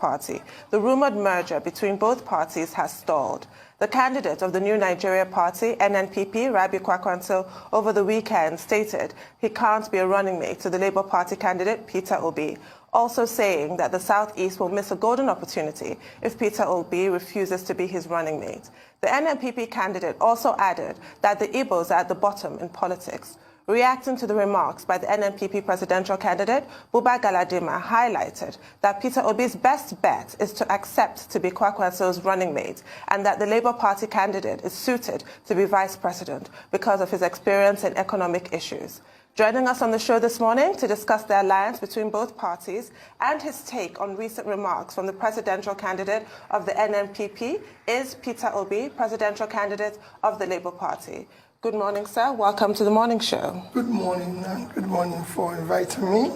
Party. The rumored merger between both parties has stalled. The candidate of the New Nigeria Party, NNPP, Rabiu Kwankwaso, over the weekend stated he can't be a running mate to the Labour Party candidate, Peter Obi, also saying that the Southeast will miss a golden opportunity if Peter Obi refuses to be his running mate. The NNPP candidate also added that the Igbos are at the bottom in politics. Reacting to the remarks by the NNPP presidential candidate, Buba Galadima highlighted that Peter Obi's best bet is to accept to be Kwankwaso's running mate and that the Labour Party candidate is suited to be vice president because of his experience in economic issues. Joining us on the show this morning to discuss the alliance between both parties and his take on recent remarks from the presidential candidate of the NNPP is Peter Obi, presidential candidate of the Labour Party. Good morning, sir. Welcome to the morning show. Good morning, and good morning for inviting me.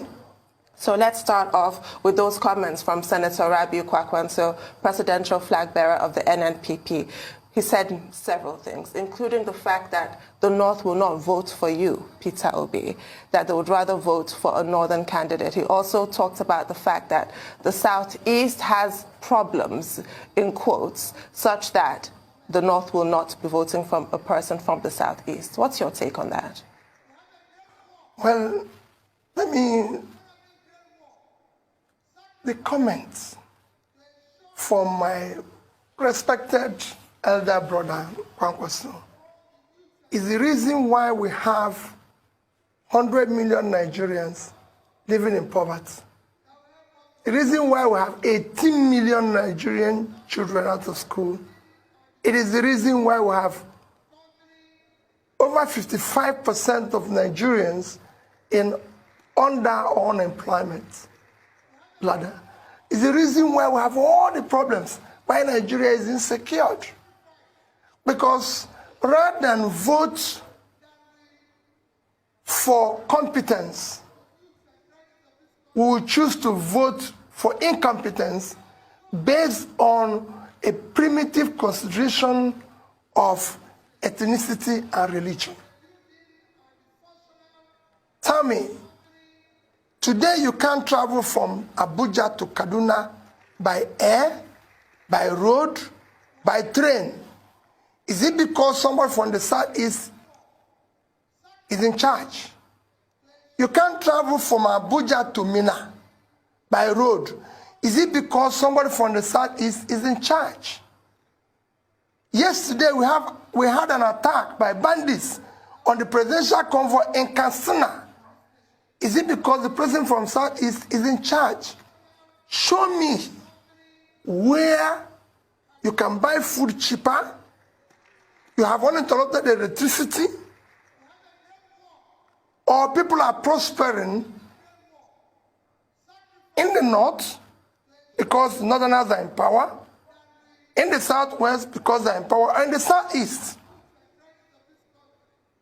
So let's start off with those comments from Senator Rabiu Kwankwaso, presidential flag bearer of the NNPP. He said several things, including the fact that the North will not vote for you, Peter Obi, that they would rather vote for a northern candidate. He also talked about the fact that the Southeast has problems, in quotes, such that the North will not be voting for a person from the Southeast. What's your take on that? Well, the comments from my respected elder brother, Kwankwaso, is the reason why we have 100 million Nigerians living in poverty. The reason why we have 18 million Nigerian children out of school. It is the reason why we have over 55% of Nigerians in under unemployment ladder. It's the reason why we have all the problems, why Nigeria is insecure. Because rather than vote for competence, we will choose to vote for incompetence based on a primitive consideration of ethnicity and religion. Tell me, today you can't travel from Abuja to Kaduna by air, by road, by train. Is it because somebody from the Southeast is in charge? You can't travel from Abuja to Mina by road. Is it because somebody from the Southeast is in charge? Yesterday we had an attack by bandits on the presidential convoy in Katsina. Is it because the president from Southeast is in charge? Show me where you can buy food cheaper, you have uninterrupted electricity, or people are prospering in the north because northerners are in power, in the southwest because they're in power, and in the southeast.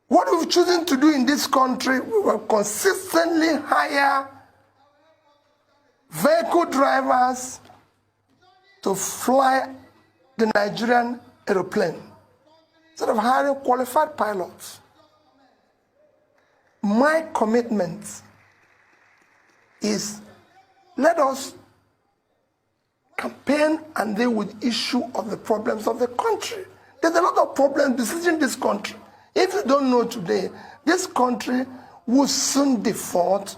What we've chosen to do in this country, we will consistently hire vehicle drivers to fly the Nigerian aeroplane instead of hiring qualified pilots. My commitment is let us campaign and deal with the issue of the problems of the country. There's a lot of problems besieging this country. If you don't know today, this country will soon default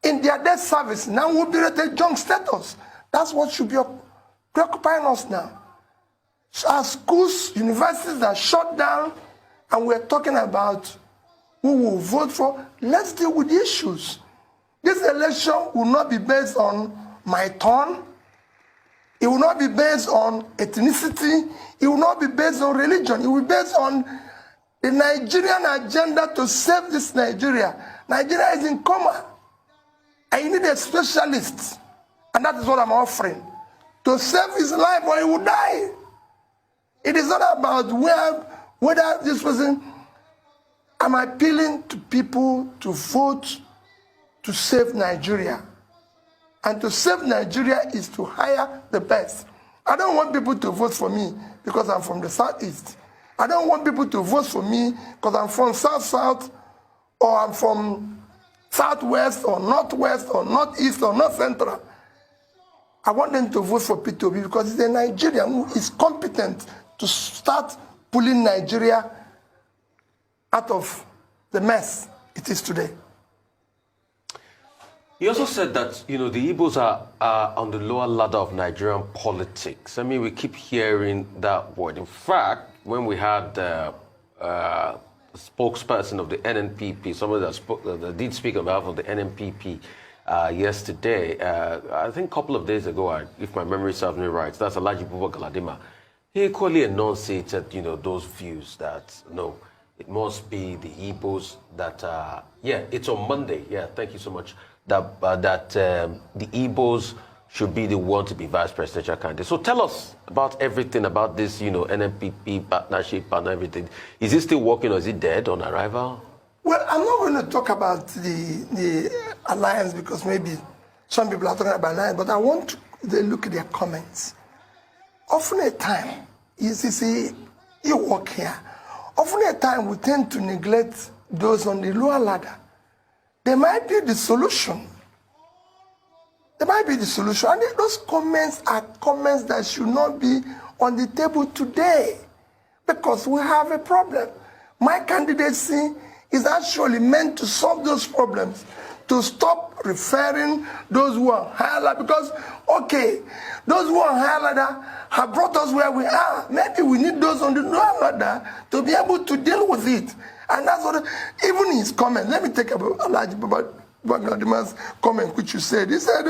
in their debt service. Now we'll be rated junk status. That's what should be preoccupying us now. Our schools, universities are shut down, and we're talking about who will vote for. Let's deal with the issues. This election will not be based on my turn. It will not be based on ethnicity. It will not be based on religion. It will be based on the Nigerian agenda to save this Nigeria. Nigeria is in coma. And you need a specialist. And that is what I'm offering. To save his life or he will die. It is not about whether this person. I'm appealing to people to vote to save Nigeria. And to save Nigeria is to hire the best. I don't want people to vote for me because I'm from the Southeast. I don't want people to vote for me because I'm from South-South, or I'm from Southwest, or Northwest, or Northeast, or North Central. I want them to vote for P2B because he's a Nigerian who is competent to start pulling Nigeria out of the mess it is today. He also said that, the Igbos are on the lower ladder of Nigerian politics. I mean, we keep hearing that word. In fact, when we had the spokesperson of the NNPP, somebody that did speak on behalf of the NNPP yesterday, I think a couple of days ago, if my memory serves me right, that's Alhaji Buba Galadima, he equally enunciated, those views that, no, it must be the Igbos that, it's on Monday. Yeah, thank you so much. That the Igbos should be the one to be vice presidential candidate. So tell us about everything about this, NNPP partnership and everything. Is it still working or is it dead on arrival? Well, I'm not going to talk about the alliance because maybe some people are talking about alliance, but I want to look at their comments. Often at time, you see, you work here. Often at time, we tend to neglect those on the lower ladder. They might be the solution. They might be the solution. And those comments are comments that should not be on the table today because we have a problem. My candidacy is actually meant to solve those problems, to stop referring those who are higher ladder because, okay, those who are higher ladder have brought us where we are. Maybe we need those on the lower ladder to be able to deal with it. And that's what, even his comment, let me take about Alhaji Bagadima's comment, which you said. He said,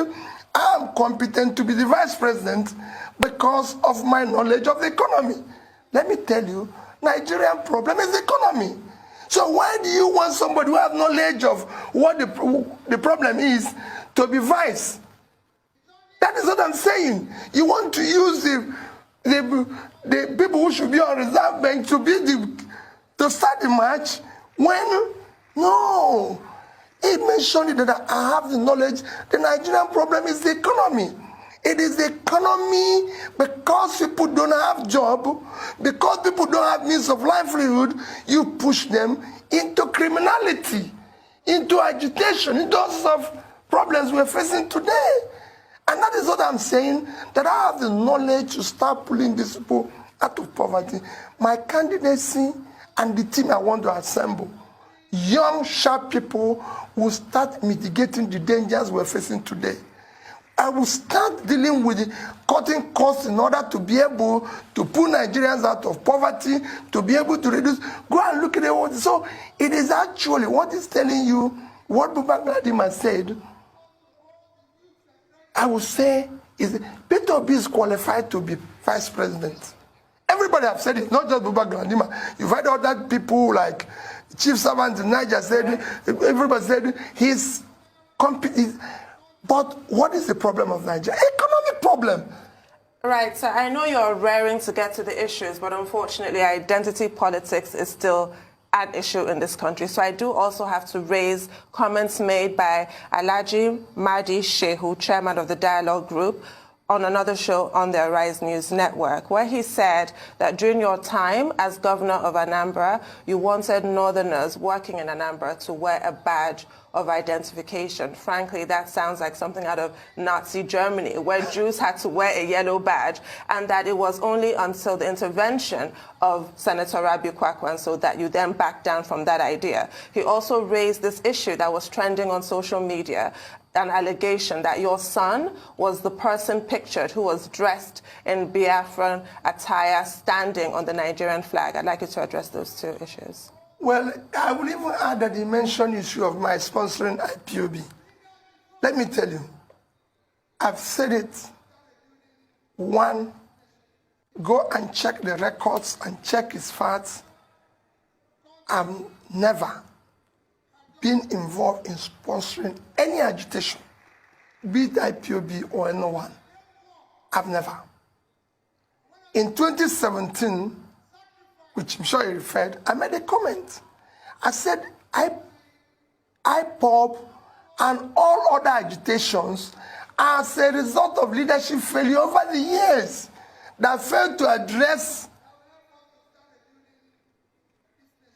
I am competent to be the vice president because of my knowledge of the economy. Let me tell you, Nigerian problem is the economy. So why do you want somebody who has knowledge of what the problem is to be vice? That is what I'm saying. You want to use the people who should be on reserve bank to be to start the match when, no. He mentioned that I have the knowledge. The Nigerian problem is the economy. It is the economy because people don't have job, because people don't have means of livelihood, you push them into criminality, into agitation, into all sorts of problems we're facing today. And that is what I'm saying, that I have the knowledge to start pulling these people out of poverty. My candidacy and the team I want to assemble, young, sharp people will start mitigating the dangers we're facing today. I will start dealing with cutting costs in order to be able to pull Nigerians out of poverty, to be able to reduce. Go and look at it. So it is actually what is telling you, what Buba Galadima said, I would say, is P2B is qualified to be vice president. Everybody have said it, not just Buba Galadima. You've heard other people like Chief Servant in Niger said, everybody said he's competent. But what is the problem of Nigeria? Economic problem. Right, so I know you're raring to get to the issues, but unfortunately identity politics is still an issue in this country. So I do also have to raise comments made by Alhaji Mahdi Shehu, chairman of the Dialogue Group, on another show on the Arise News Network, where he said that during your time as governor of Anambra, you wanted northerners working in Anambra to wear a badge of identification. Frankly, that sounds like something out of Nazi Germany, where Jews had to wear a yellow badge, and that it was only until the intervention of Senator Rabiu Kwankwaso that you then backed down from that idea. He also raised this issue that was trending on social media, an allegation that your son was the person pictured who was dressed in Biafran attire standing on the Nigerian flag. I'd like you to address those two issues. Well, I will even add that he mentioned the issue of my sponsoring IPOB. Let me tell you, I've said it. One, go and check the records and check his facts. I've never been involved in sponsoring any agitation, be it IPOB or anyone. I've never. In 2017, which I'm sure you referred, I made a comment. I said, IPOB and all other agitations are as a result of leadership failure over the years that failed to address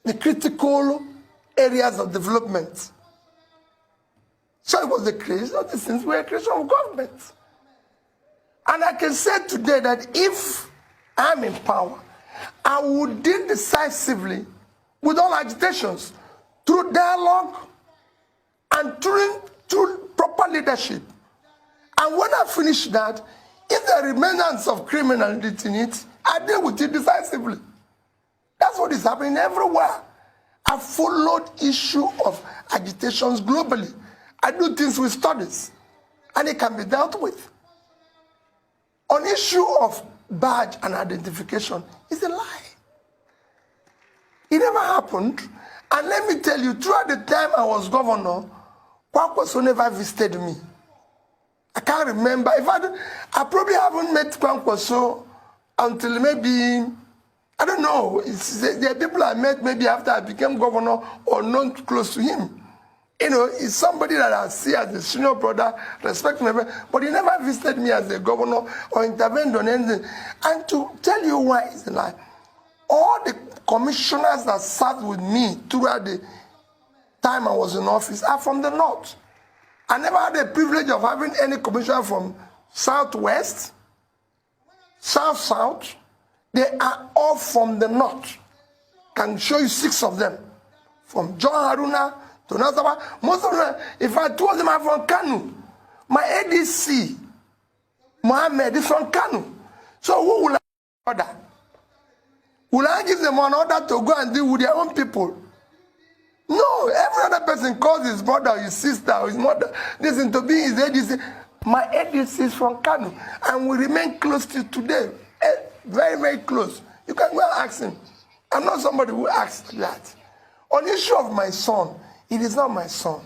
the critical areas of development. So it was the creation of the things were a creation of government. And I can say today that if I'm in power, I would deal decisively with all agitations through dialogue and through proper leadership. And when I finish that, if there are remnants of criminality in it, I deal with it decisively. That's what is happening everywhere. I followed issue of agitations globally. I do things with studies, and it can be dealt with. On issue of badge and identification, it's a lie. It never happened. And let me tell you, throughout the time I was governor, Kwankwaso never visited me. I can't remember. I probably haven't met Kwankwaso until maybe, I don't know. There are people I met maybe after I became governor or known close to him. You know, it's somebody that I see as a senior brother, respect me, but he never visited me as a governor or intervened on anything. And to tell you why it's a lie, all the commissioners that sat with me throughout the time I was in office are from the north. I never had the privilege of having any commissioner from southwest, south. They are all from the north. Can show you 6 of them. From John Haruna to Nazawa. Most of them, if I told them I'm from Kanu, my ADC, Mohammed, is from Kanu. So who will I order? Will I give them an order to go and deal with their own people? No, every other person calls his brother, his sister, or his mother. Listen, to be his ADC. My ADC is from Kanu, and we remain close to today. Very, very close. You can go and ask him. I'm not somebody who asks that. On the issue of my son, it is not my son.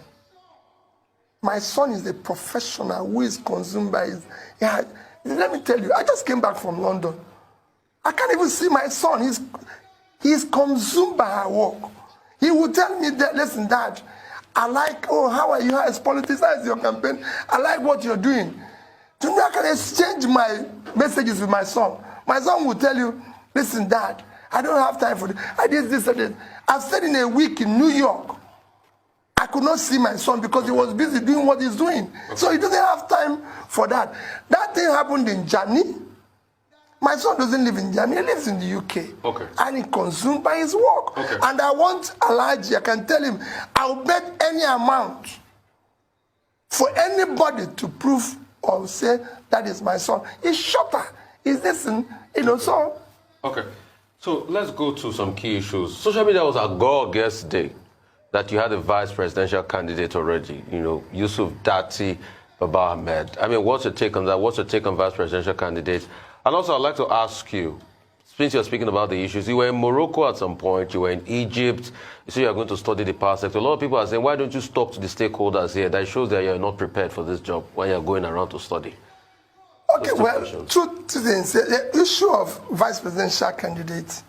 My son is a professional who is consumed by his... Yeah, let me tell you, I just came back from London. I can't even see my son. He's consumed by her work. He will tell me that, listen, Dad, I like, oh, how are you? How is politics? How is your campaign? I like what you're doing. To me, I can exchange my messages with my son. My son will tell you, listen, Dad, I don't have time for this. I did this and this. I've stayed in a week in New York. I could not see my son because he was busy doing what he's doing. Okay. So he doesn't have time for that. That thing happened in Jani. My son doesn't live in Jani, he lives in the UK. Okay. And he's consumed by his work. Okay. And I want Alaji, I can tell him, I'll bet any amount for anybody to prove or say that is my son. He's shorter. He's listen, you know, so. Okay. So let's go to some key issues. Social media was agog yesterday that you had a vice presidential candidate already, you know, Yusuf Dati Baba Ahmed. I mean, what's your take on that? What's your take on vice presidential candidates? And also, I'd like to ask you, since you're speaking about the issues, you were in Morocco at some point, you were in Egypt, you say you're going to study the power sector. A lot of people are saying, why don't you talk to the stakeholders here? That shows that you're not prepared for this job when you're going around to study. Okay, well, two things. The issue of vice presidential candidates,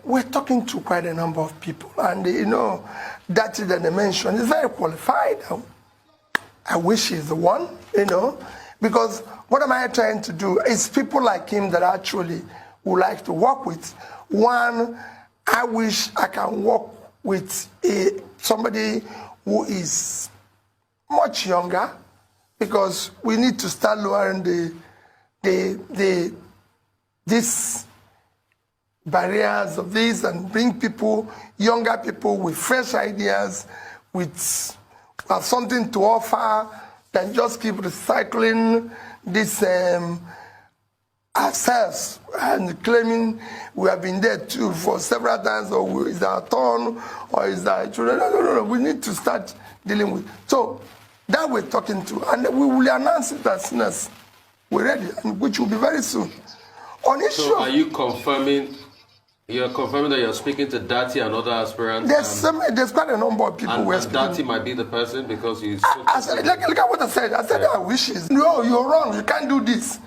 we're talking to quite a number of people. And, you know, that they mentioned is very qualified. I wish he's the one, you know, because what am I trying to do? It's people like him that actually would like to work with. One, I wish I can work with somebody who is much younger, because we need to start lowering these barriers of this and bring people, younger people with fresh ideas, with something to offer, than just keep recycling this ourselves and claiming we have been there too for several times, or is our turn, or is our children. No. We need to start dealing with. So that we're talking to, and we will announce it as soon as we're ready, and which will be very soon. On issue. So are you confirming? You're confirming that you're speaking to Dati and other aspirants? There's quite a number of people who are speaking. Dati might be the person because you. Look at what I said. I said our wishes. No, you're wrong. You can't do this.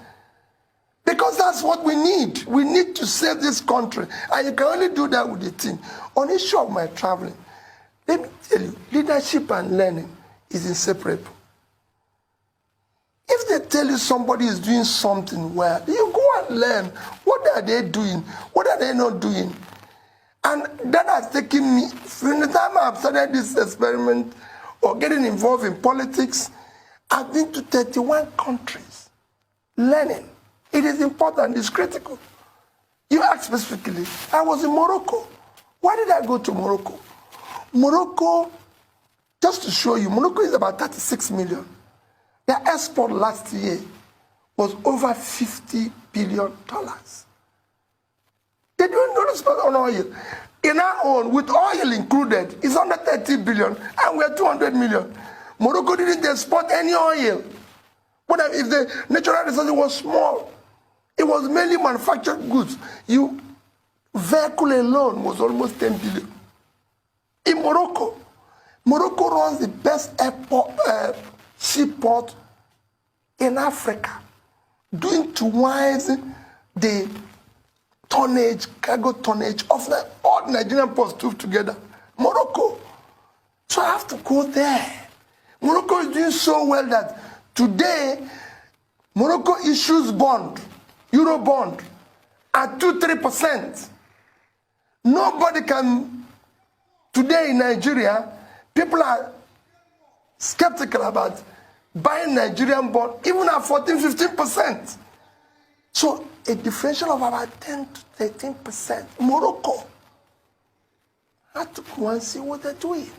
Because that's what we need. We need to save this country. And you can only do that with the team. On the issue of my traveling, let me tell you, leadership and learning is inseparable. If they tell you somebody is doing something well, you go and learn. What are they doing? What are they not doing? And that has taken me, from the time I've started this experiment or getting involved in politics, I've been to 31 countries. learning. It is important, it's critical. You asked specifically, I was in Morocco. Why did I go to Morocco? Morocco, just to show you, Morocco is about 36 million. Their export last year was over $50 billion. They don't know this on oil. In our own, with oil included, it's under 30 billion, and we're 200 million. Morocco didn't export any oil. But if the natural resources was small, it was mainly manufactured goods. Vehicle alone was almost 10 billion. In Morocco, Morocco runs the best seaport in Africa, doing twice the tonnage, cargo tonnage of all Nigerian ports put together. Morocco. So I have to go there. Morocco is doing so well that today, Morocco issues bond, Euro bond, at 2-3%. Nobody can, today in Nigeria, people are skeptical about buying Nigerian bond, even at 14-15%. So a differential of about 10 to 13%. Morocco. I had to go and see what they're doing.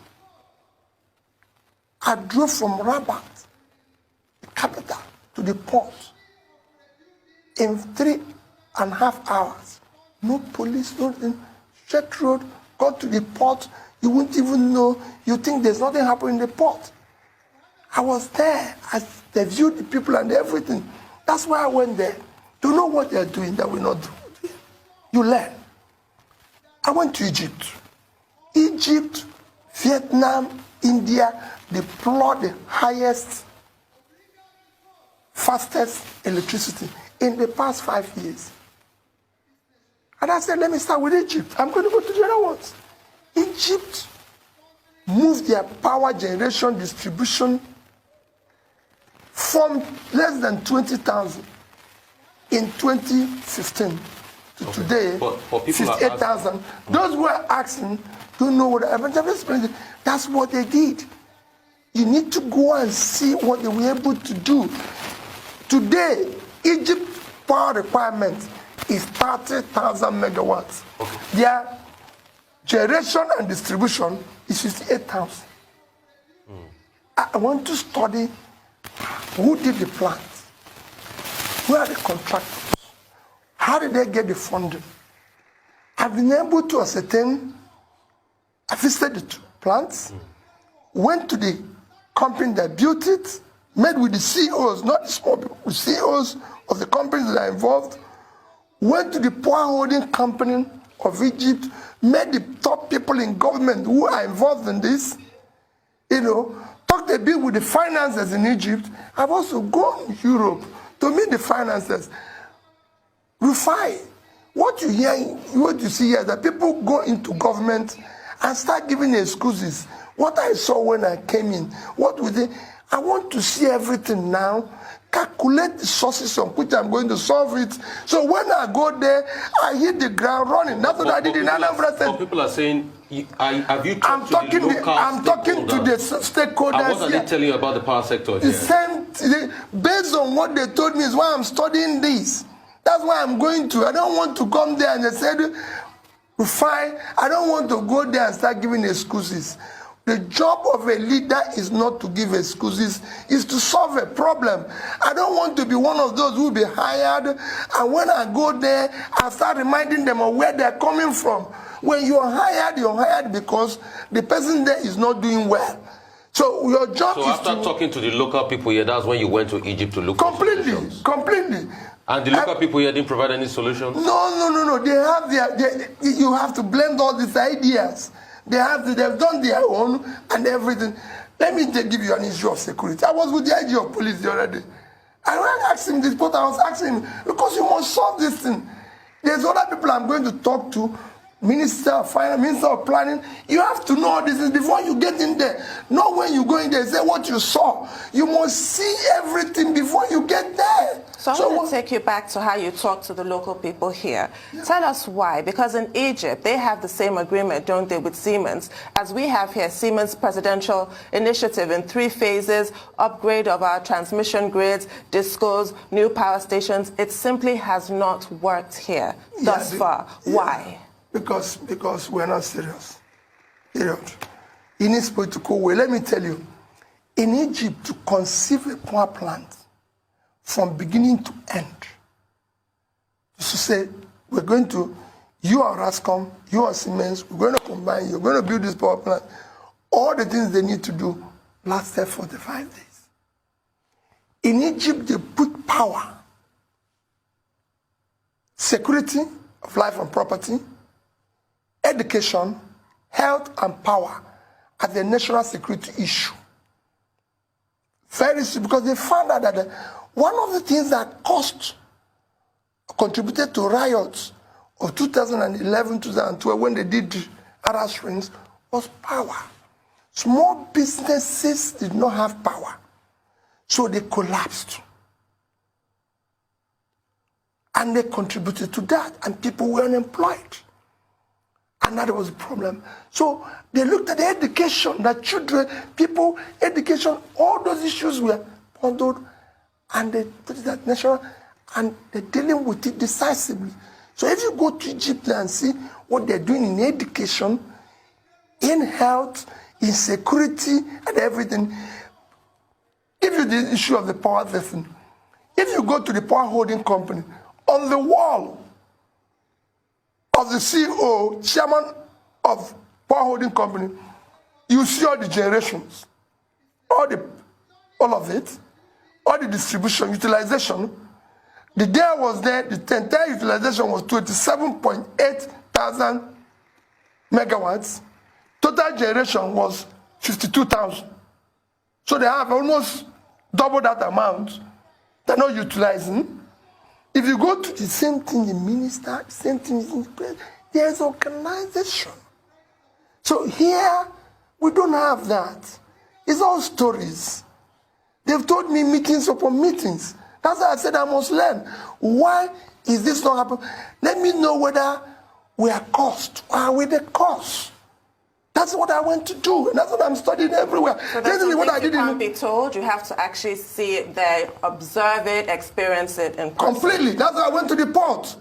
I drove from Rabat, the capital, to the port in 3.5 hours. No police, nothing. Straight road, got to the port. You wouldn't even know. You think there's nothing happening in the port. I was there. They viewed the people and everything. That's why I went there. To know what they're doing that we're not doing. You learn. I went to Egypt. Egypt, Vietnam, India deploy the highest, fastest electricity in the past 5 years. And I said, let me start with Egypt. I'm going to go to the other ones. Egypt moved their power generation distribution from less than 20,000 in 2015 to today, 58,000. Those who are asking don't know what happened. That's what they did. You need to go and see what they were able to do. Today, Egypt's power requirement is 30,000 megawatts. Okay. Their generation and distribution is 58,000. I want to study who did the plant, who are the contractors, how did they get the funding. I've been able to ascertain. I visited the plants, went to the company that built it, met with the CEOs, not the small people, the CEOs of the companies that are involved, went to the power holding company of Egypt, met the top people in government who are involved in this, talked a bit with the financiers in Egypt. I've also gone to Europe to meet the financiers. Refine. What you see here is that people go into government and start giving excuses. What I saw when I came in, what would they? I want to see everything now, calculate the sources on which I'm going to solve it. So when I go there, I hit the ground running. That's what I did in Anambra State. People are saying, have you talked to the local I'm talking to the stakeholders. And what are they telling you about the power sector the here? Same, based on what they told me is why I'm studying this. That's why I'm going to. I don't want to come there and they said, fine, I don't want to go there and start giving excuses. The job of a leader is not to give excuses, is to solve a problem. I don't want to be one of those who will be hired, and when I go there, I start reminding them of where they're coming from. When you're hired because the person there is not doing well. So your job is to... So after talking to the local people here, that's when you went to Egypt to look for solutions? Completely. And the local people here didn't provide any solutions? No. They have you have to blend all these ideas. They've done their own and everything. Let me give you an issue of security. I was with the IG of police the other day. I went asking this, but I was asking him, because you must solve this thing. There's other people I'm going to talk to. Minister of Finance, Minister of Planning. You have to know all this before you get in there. Not when you go in there, say what you saw. You must see everything before you get there. So I want to take you back to how you talk to the local people here. Yeah. Tell us why. Because in Egypt, they have the same agreement, don't they, with Siemens, as we have here, Siemens presidential initiative in 3 phases, upgrade of our transmission grids, discos, new power stations. It simply has not worked here thus far. Why? Because we're not serious. Period. In this political way, let me tell you, in Egypt, to conceive a power plant from beginning to end, to say, we're going to, you are Rascom, you are Siemens, we're going to combine, you're going to build this power plant, all the things they need to do lasted 45 days. In Egypt, they put power, security of life and property, education, health, and power as a national security issue. Very simple, because they found out that one of the things that contributed to riots of 2011, 2012, when they did Arab Springs, was power. Small businesses did not have power, so they collapsed. And they contributed to that, and people were unemployed. And that was a problem. So they looked at the education, that children, people, education, all those issues were bundled, and they put it at national, and they're dealing with it decisively. So if you go to Egypt and see what they're doing in education, in health, in security, and everything, give you the issue of the power thing. If you go to the power holding company, on the wall of the CEO, chairman of power holding company, you see all the generations, all of it, all the distribution, utilization. The day I was there, the entire utilization was 27.8 thousand megawatts. Total generation was 52,000. So they have almost double that amount. They're not utilizing. If you go to the same thing, the minister, same thing in the president, there's organization. So here, we don't have that. It's all stories. They've told me meetings upon meetings. That's why I said I must learn. Why is this not happening? Let me know whether we are caused or are we the cause. That's what I went to do, and that's what I'm studying everywhere. So that's what I did. You can't be told. You have to actually see it there, observe it, experience it, and completely. That's why I went to the port.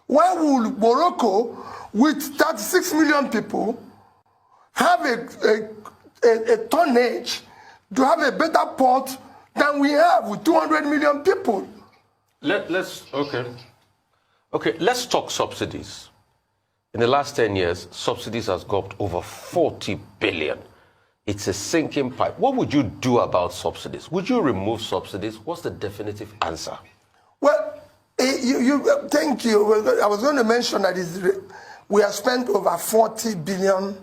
Why would Morocco, with 36 million people, have a tonnage to have a better port than we have with 200 million people? Let's talk subsidies. In the last 10 years, subsidies has gobbled over 40 billion. It's a sinking pipe. What would you do about subsidies? Would you remove subsidies? What's the definitive answer? Well, thank you. I was going to mention that we have spent over $40 billion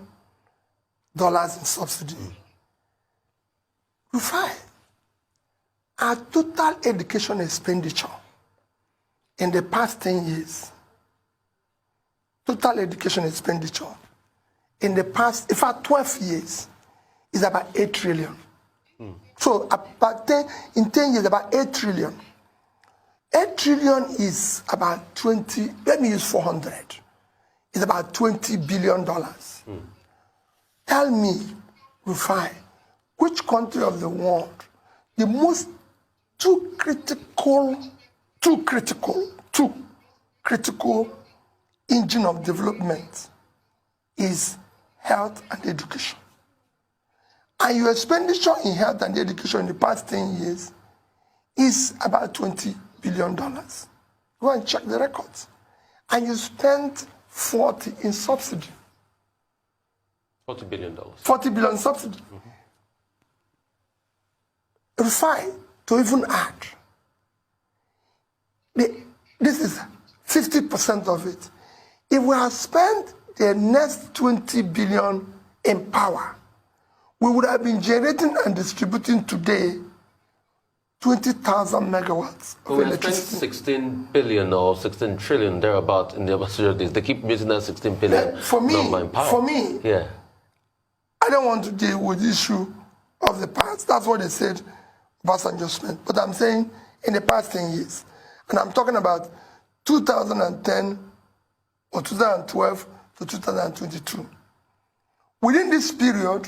in subsidy. Fine. Our total education expenditure in the past 10 years, total education expenditure in the past, in fact, 12 years, is about 8 trillion. So in 10 years, about 8 trillion. 8 trillion is about 20, let me use 400. It's about $20 billion. Tell me, Rufai, which country of the world, the most two critical engine of development is health and education. And your expenditure in health and education in the past 10 years is about $20 billion. Go and check the records. And you spent 40 in subsidy. $40 billion. 40 billion subsidy. Refine to even add. This is 50% of it. If we had spent the next 20 billion in power, we would have been generating and distributing today 20,000 megawatts But of we have spent electricity. 16 billion or 16 trillion thereabout in the ambassador days. They keep using that 16 billion number in power. For me, yeah. I don't want to deal with the issue of the past. That's what they said about adjustment. But I'm saying in the past 10 years, and I'm talking about 2010 or 2012 to 2022. Within this period,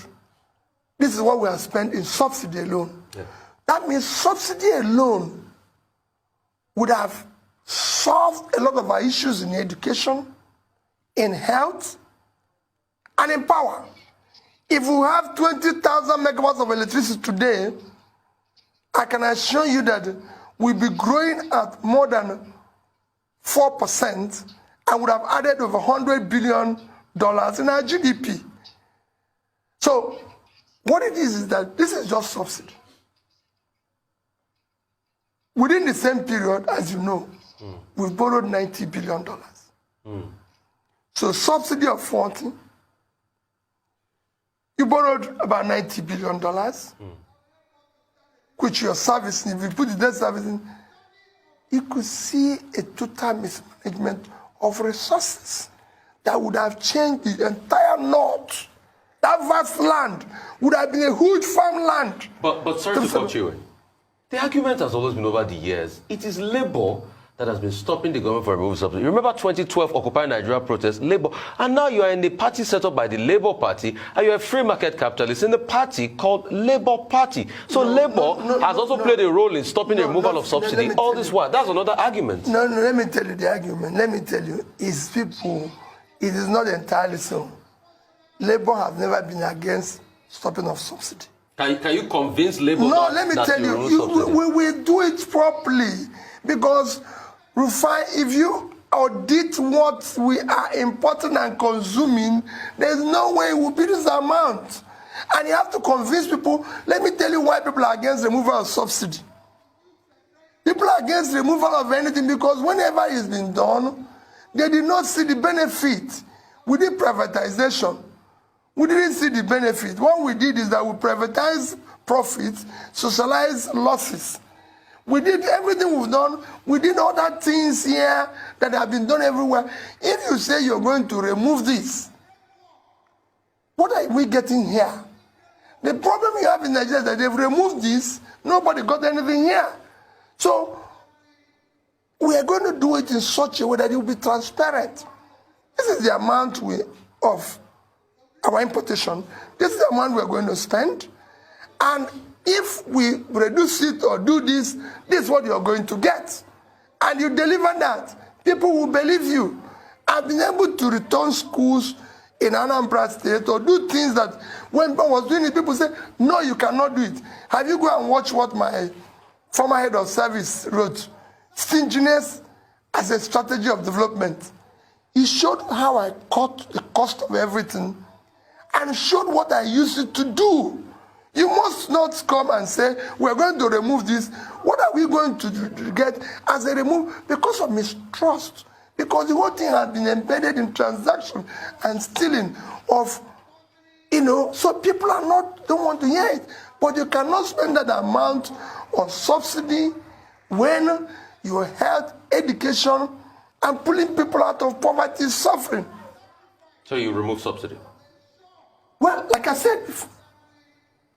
this is what we have spent in subsidy alone. Yeah. That means subsidy alone would have solved a lot of our issues in education, in health, and in power. If we have 20,000 megawatts of electricity today, I can assure you that we'll be growing at more than 4% and would have added over $100 billion in our GDP. So what it is that this is just subsidy. Within the same period, as you know, we've borrowed $90 billion. So subsidy of 40, you borrowed about $90 billion, which you're servicing. If you put the debt servicing, you could see a total mismanagement of resources that would have changed the entire north. That vast land would have been a huge farmland. But sorry to cut you. The argument has always been over the years. It is Labour that has been stopping the government from removing subsidy. Remember 2012 Occupy Nigeria protest, Labour, and now you are in the party set up by the Labour Party, and you are a free market capitalist in the party called Labour Party. So Labour has also played a role in stopping the removal of subsidy. All this while, that's another argument. No, let me tell you the argument. Let me tell you, it's people, it is not entirely so. Labour has never been against stopping of subsidy. Can you convince Labour? No, let me tell you, we will do it properly, because Rufai, if you audit what we are importing and consuming, there's no way it will be this amount. And you have to convince people. Let me tell you why people are against removal of subsidy. People are against removal of anything because whenever it's been done, they did not see the benefit. We did privatization. We didn't see the benefit. What we did is that we privatized profits, socialized losses. We did everything we've done. We did other things here that have been done everywhere. If you say you're going to remove this, what are we getting here? The problem you have in Nigeria is that they've removed this, nobody got anything here. So we are going to do it in such a way that it will be transparent. This is the amount of our importation. This is the amount we're going to spend. And if we reduce it or do this, this is what you're going to get. And you deliver that, people will believe you. I've been able to return schools in Anambra State or do things that when I was doing it, people say, no, you cannot do it. Have you go and watch what my former head of service wrote? Stinginess as a strategy of development. He showed how I cut the cost of everything and showed what I used it to do. You must not come and say, we're going to remove this. What are we going to get as a remove? Because of mistrust. Because the whole thing has been embedded in transaction and stealing of, so people don't want to hear it. But you cannot spend that amount on subsidy when your health, education, and pulling people out of poverty is suffering. So you remove subsidy? Well, like I said,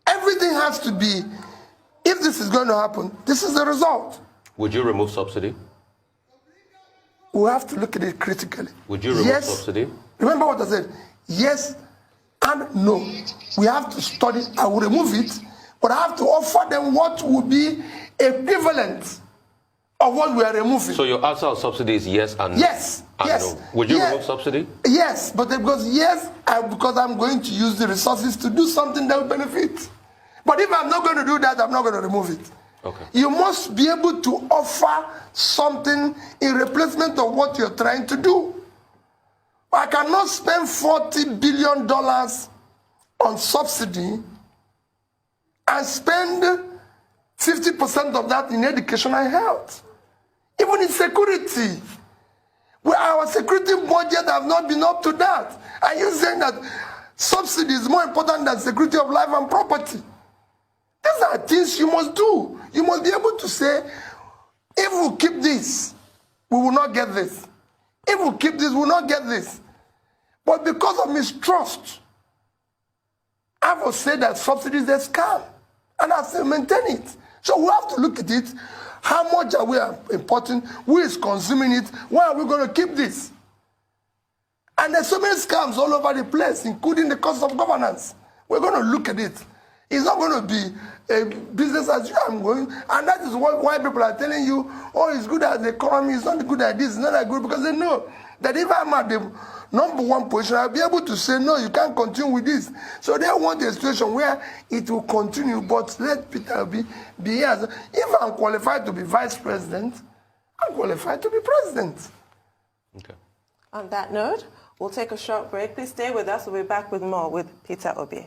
everything has to be, if this is going to happen, this is the result. Would you remove subsidy? We have to look at it critically. Would you remove subsidy? Remember what I said? Yes and no. We have to study. I will remove it, but I have to offer them what would be equivalent of what we are removing. So your answer on subsidy is yes and no? Yes. And yes. No. Would you remove subsidy? Yes, but because because I'm going to use the resources to do something that will benefit. But if I'm not going to do that, I'm not going to remove it. Okay. You must be able to offer something in replacement of what you're trying to do. I cannot spend $40 billion on subsidy and spend 50% of that in education and health. Even in security, where our security budget has not been up to that. And you're saying that subsidy is more important than security of life and property. This These are things you must do. You must be able to say, if we keep this, we will not get this. If we keep this, we will not get this. But because of mistrust, I will say that subsidy is a scam, and I still maintain it. So we have to look at it. How much are we importing? Who is consuming it? Why are we going to keep this? And there's so many scams all over the place, including the cost of governance. We're going to look at it. It's not going to be a business as usual going, and that is why people are telling you, oh, it's good at the economy, it's not good at this, it's not that good, because they know that if I'm at the #1 position, I'll be able to say, no, you can't continue with this. So they want a situation where it will continue, but let Peter be here. If I'm qualified to be vice president, I'm qualified to be president. Okay. On that note, we'll take a short break. Please stay with us. We'll be back with more with Peter Obi.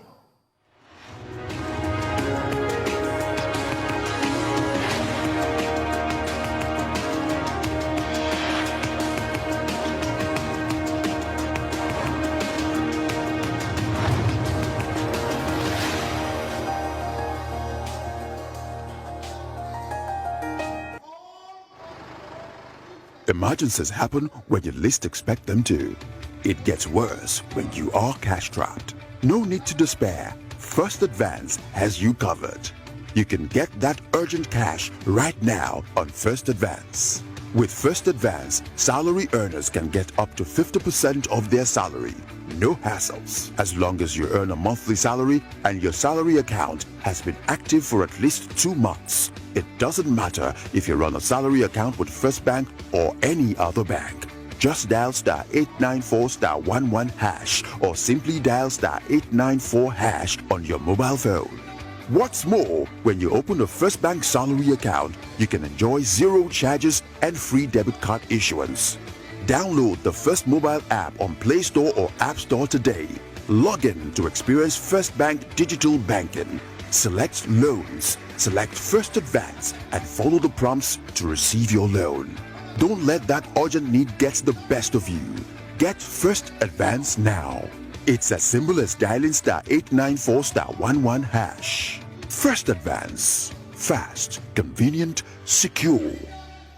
Emergencies happen when you least expect them to. It gets worse when you are cash-strapped. No need to despair. First Advance has you covered. You can get that urgent cash right now on First Advance. With First Advance, salary earners can get up to 50% of their salary. No hassles, as long as you earn a monthly salary and your salary account has been active for at least 2 months. It doesn't matter if you run a salary account with First Bank or any other bank. Just dial *894*11# or simply dial *894# on your mobile phone. What's more, when you open a First Bank salary account, you can enjoy 0 charges and free debit card issuance. Download the First mobile app on Play Store or App Store today. Log in to experience First Bank digital banking. Select Loans, select First Advance, and follow the prompts to receive your loan. Don't let that urgent need get the best of you. Get First Advance now. It's as simple as dialing *894*11#. First Advance. Fast, convenient, secure.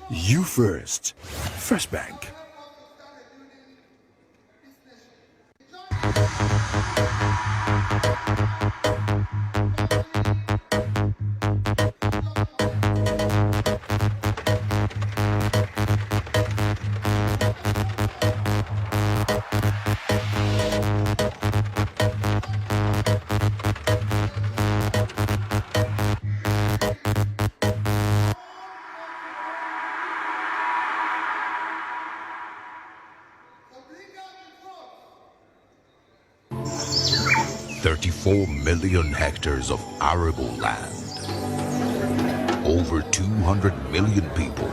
You first. First Bank. .4 million hectares of arable land, over 200 million people,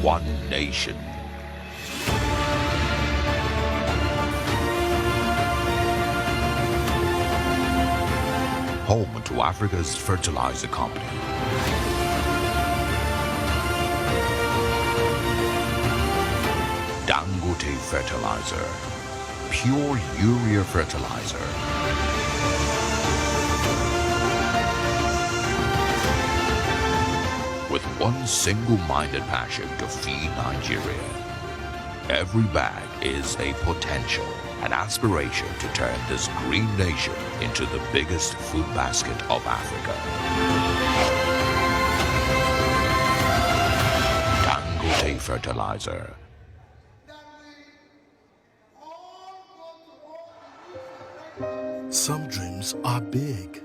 one nation. Home to Africa's fertilizer company. Dangote Fertilizer. Pure urea fertilizer. With one single-minded passion to feed Nigeria. Every bag is a potential, an aspiration to turn this green nation into the biggest food basket of Africa. Dangote Fertilizer. Some dreams are big.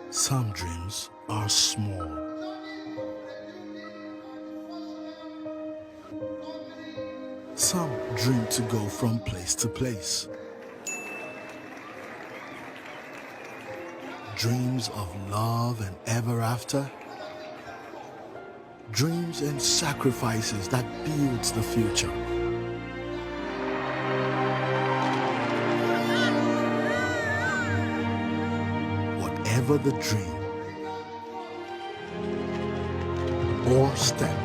Some dreams are small. Some dream to go from place to place. Dreams of love and ever after. Dreams and sacrifices that builds the future. Whatever the dream or step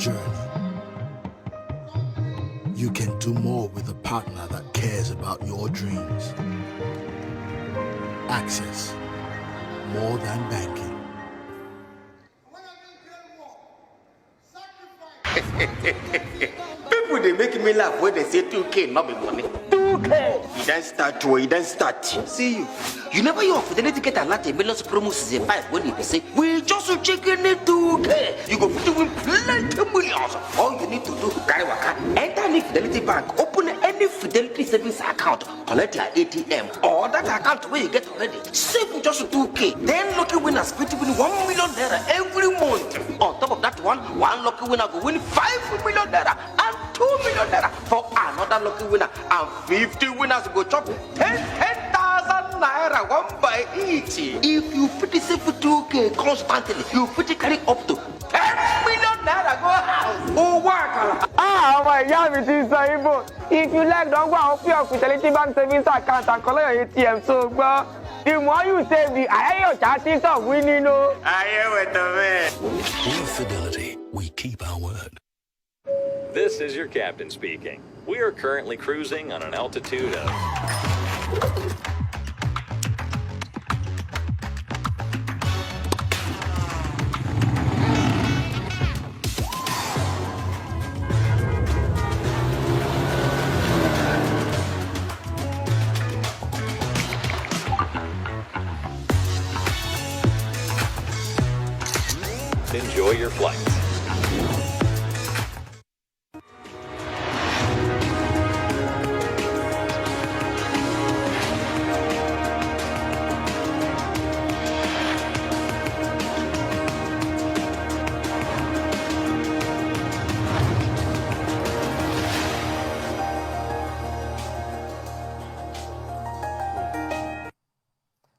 journey. You can do more with a partner that cares about your dreams. Access, more than banking. People they make me laugh when they say 2K, not be money. 2K! You don't start to, you don't start. See you. You never hear of Fidelity get a lot of millions promos season 5 when they say, we just checking it 2K. You go put to win plenty millions. All you need to do, carry waka, enter any Fidelity bank, open any Fidelity savings account, collect your ATM, or that account where you get already. Save just 2K. Then lucky winners going to win 1 million naira every month. On top of that one lucky winner will win 5 million naira and 2 million naira for another lucky winner, and 50 winners go chop 10,000 naira one by each. If you put it save for 2K constantly, you put it carry up to 10 million naira go house. Oh, work. My young is Ibo. If you like, don't go off your Fidelity Bank savings account and collect your ATM. So, the more you save, the higher your chances of winning. I am with the man. With Fidelity, we keep our word. This is your captain speaking. We are currently cruising on an altitude of... Enjoy your flight.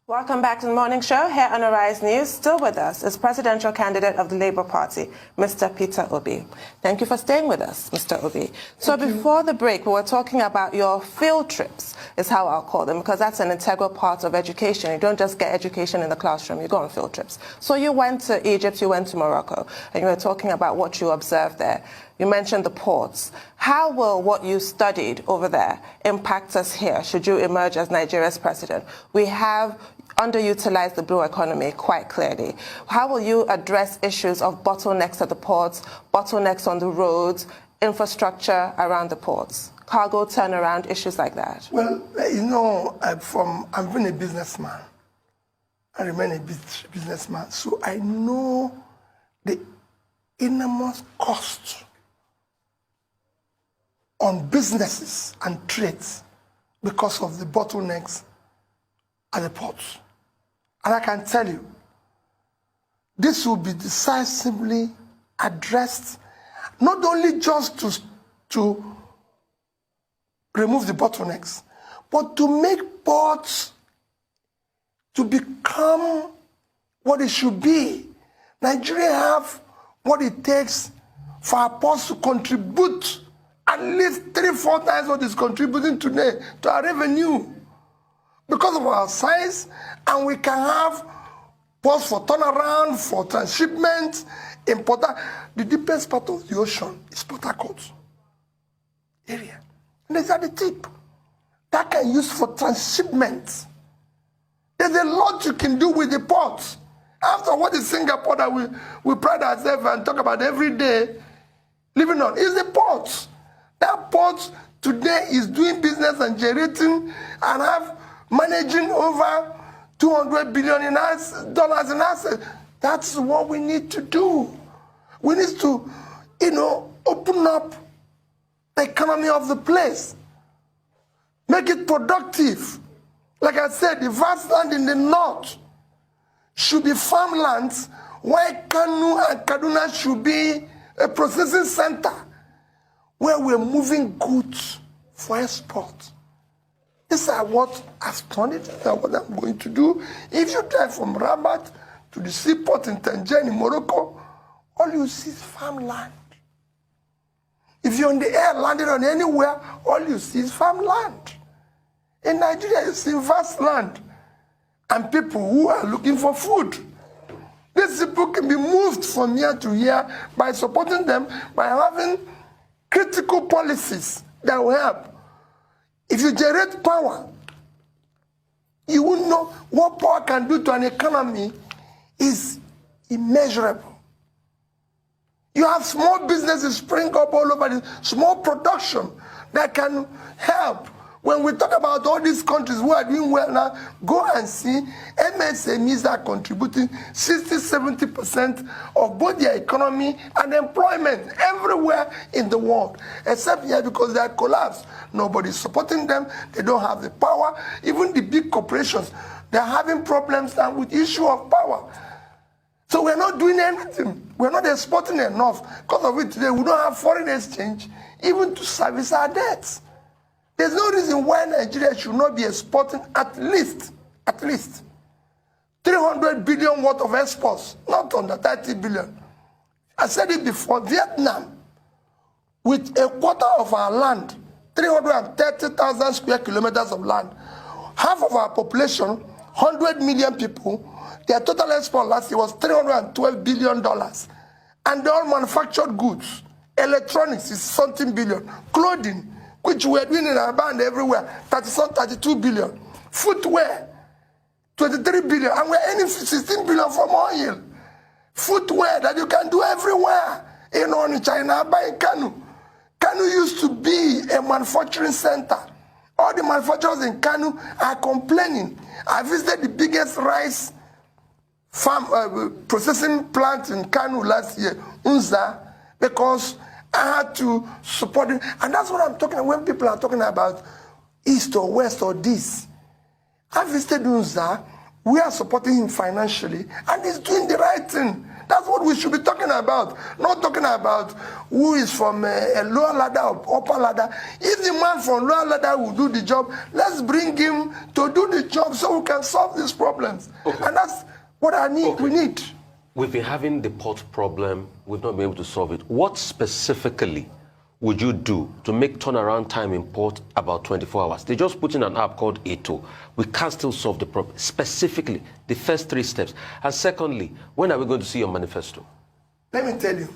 Welcome back to the morning show here on Arise News. Still with us is presidential candidate of the Labour Party, Mr. Peter Obi. Thank you for staying with us, Mr. Obi. So before the break, we were talking about your field trips, is how I'll call them, because that's an integral part of education. You don't just get education in the classroom, you go on field trips. So you went to Egypt, you went to Morocco, and you were talking about what you observed there. You mentioned the ports. How will what you studied over there impact us here, should you emerge as Nigeria's president? We have underutilized the blue economy quite clearly. How will you address issues of bottlenecks at the ports, bottlenecks on the roads, infrastructure around the ports, cargo turnaround, issues like that? Well, you know, I've been a businessman. I remain a businessman. So I know the enormous cost on businesses and trades because of the bottlenecks at the ports. And I can tell you, this will be decisively addressed, not only just to remove the bottlenecks, but to make ports to become what it should be. Nigeria have what it takes for our ports to contribute at least 3-4 times what is contributing today to our revenue. Because of our size, and we can have ports for turnaround, for transshipment, importer. The deepest part of the ocean is Port Harcourt area. And it's at the tip. That can use for transshipment. There's a lot you can do with the ports. After what is Singapore that we pride ourselves and talk about every day living on, is the ports. That port today is doing business and generating and have managing over $200 billion dollars in assets. That's what we need to do. We need to, open up the economy of the place. Make it productive. Like I said, the vast land in the north should be farmlands, while Kanu and Kaduna should be a processing center where we're moving goods for export. These are what I've studied, these are what I'm going to do. If you drive from Rabat to the seaport in Tangier in Morocco, all you see is farmland. If you're in the air, landed on anywhere, all you see is farmland. In Nigeria, you see vast land and people who are looking for food. These people can be moved from here to here by supporting them, by having critical policies that will help. If you generate power, you will know what power can do to an economy is immeasurable. You have small businesses spring up all over, the small production that can help. When we talk about all these countries who are doing well now, go and see MSMEs are contributing 60-70% of both their economy and employment everywhere in the world, except here because they are collapsed. Nobody's supporting them. They don't have the power. Even the big corporations, they're having problems now with issue of power. So we're not doing anything. We're not exporting enough. Because of it today, we don't have foreign exchange even to service our debts. There's no reason why Nigeria should not be exporting at least 300 billion worth of exports, not under 30 billion. I said it before, Vietnam, with a quarter of our land, 330,000 square kilometers of land, half of our population, 100 million people, their total export last year was $312 billion. And they're all manufactured goods. Electronics is something billion. Clothing, which we're doing in our band everywhere, 32 billion. Footwear, 23 billion. And we're earning 16 billion from oil. Footwear that you can do everywhere. You know, in China, buying Kanu. Kanu used to be a manufacturing center. All the manufacturers in Kanu are complaining. I visited the biggest rice farm processing plant in Kanu last year, Unza, because I had to support it. And that's what I'm talking about when people are talking about east or west or this. I visited Unza. We are supporting him financially, and he's doing the right thing. That's what we should be talking about. Not talking about who is from a lower ladder or upper ladder. If the man from lower ladder will do the job, let's bring him to do the job so we can solve these problems. Okay. And that's what I need. Okay. We need. We've been having the port problem. We've not been able to solve it. What specifically would you do to make turnaround time in port about 24 hours? They just put in an app called ATO. We can't still solve the problem. Specifically, the first 3 steps. And secondly, when are we going to see your manifesto? Let me tell you.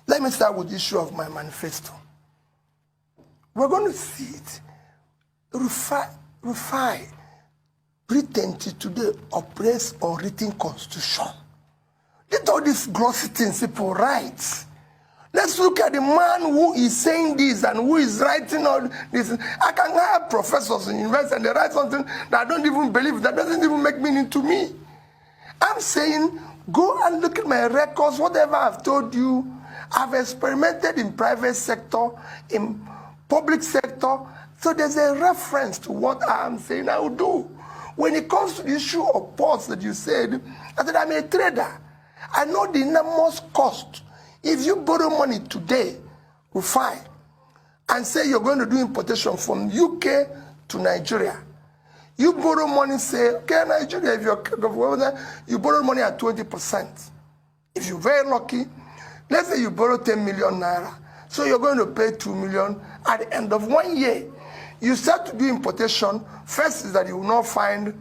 Let me start with the issue of my manifesto. We're going to see it. Rufai Britain today operates on written constitution. Let all these glossy things people write. Let's look at the man who is saying this and who is writing all this. I can have professors in university and they write something that I don't even believe, that doesn't even make meaning to me. I'm saying, go and look at my records, whatever I've told you. I've experimented in private sector, in public sector, so there's a reference to what I'm saying I will do. When it comes to the issue of ports that you said, I said I'm a trader. I know the enormous cost. If you borrow money today, Rufai, and say you're going to do importation from UK to Nigeria, you borrow money, say, okay, Nigeria, if you're you borrow money at 20%. If you're very lucky, let's say you borrow 10 million naira, so you're going to pay 2 million at the end of 1 year. You start to do importation. First is that you will not find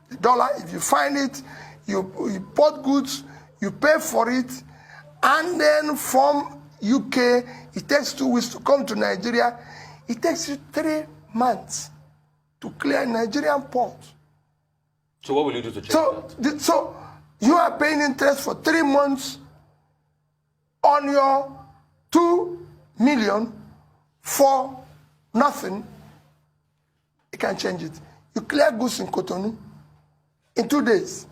the dollar. If you find it, you import goods, you pay for it, and then from UK, it takes 2 weeks to come to Nigeria. It takes you 3 months to clear Nigerian port. So what will you do to change that? So you are paying interest for 3 months on your 2 million for nothing. You can change it. You clear goods in Cotonou in 2 days.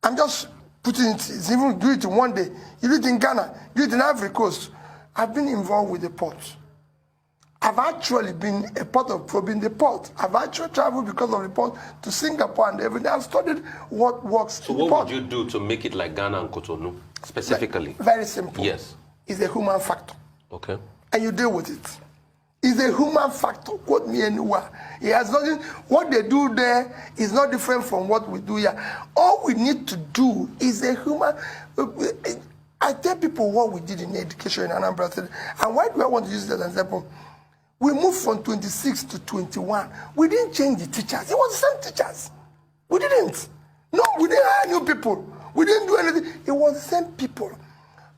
I'm just putting it, even do it in 1 day. You do it in Ghana, do it in Ivory Coast. I've been involved with the port. I've actually been a part of probing the port. I've actually traveled because of the port to Singapore and everything. I've studied what works in the port. So what would you do to make it like Ghana and Cotonou, specifically? Very simple. Yes. It's a human factor. Okay. And you deal with it. It's a human factor. Quote me anywhere. It has nothing. What they do there is not different from what we do here. All we need to do is a human. I tell people what we did in education in Anambra State. And why do I want to use that as an example? We moved from 26 to 21. We didn't change the teachers. It was the same teachers. We didn't. No, we didn't hire new people. We didn't do anything. It was the same people.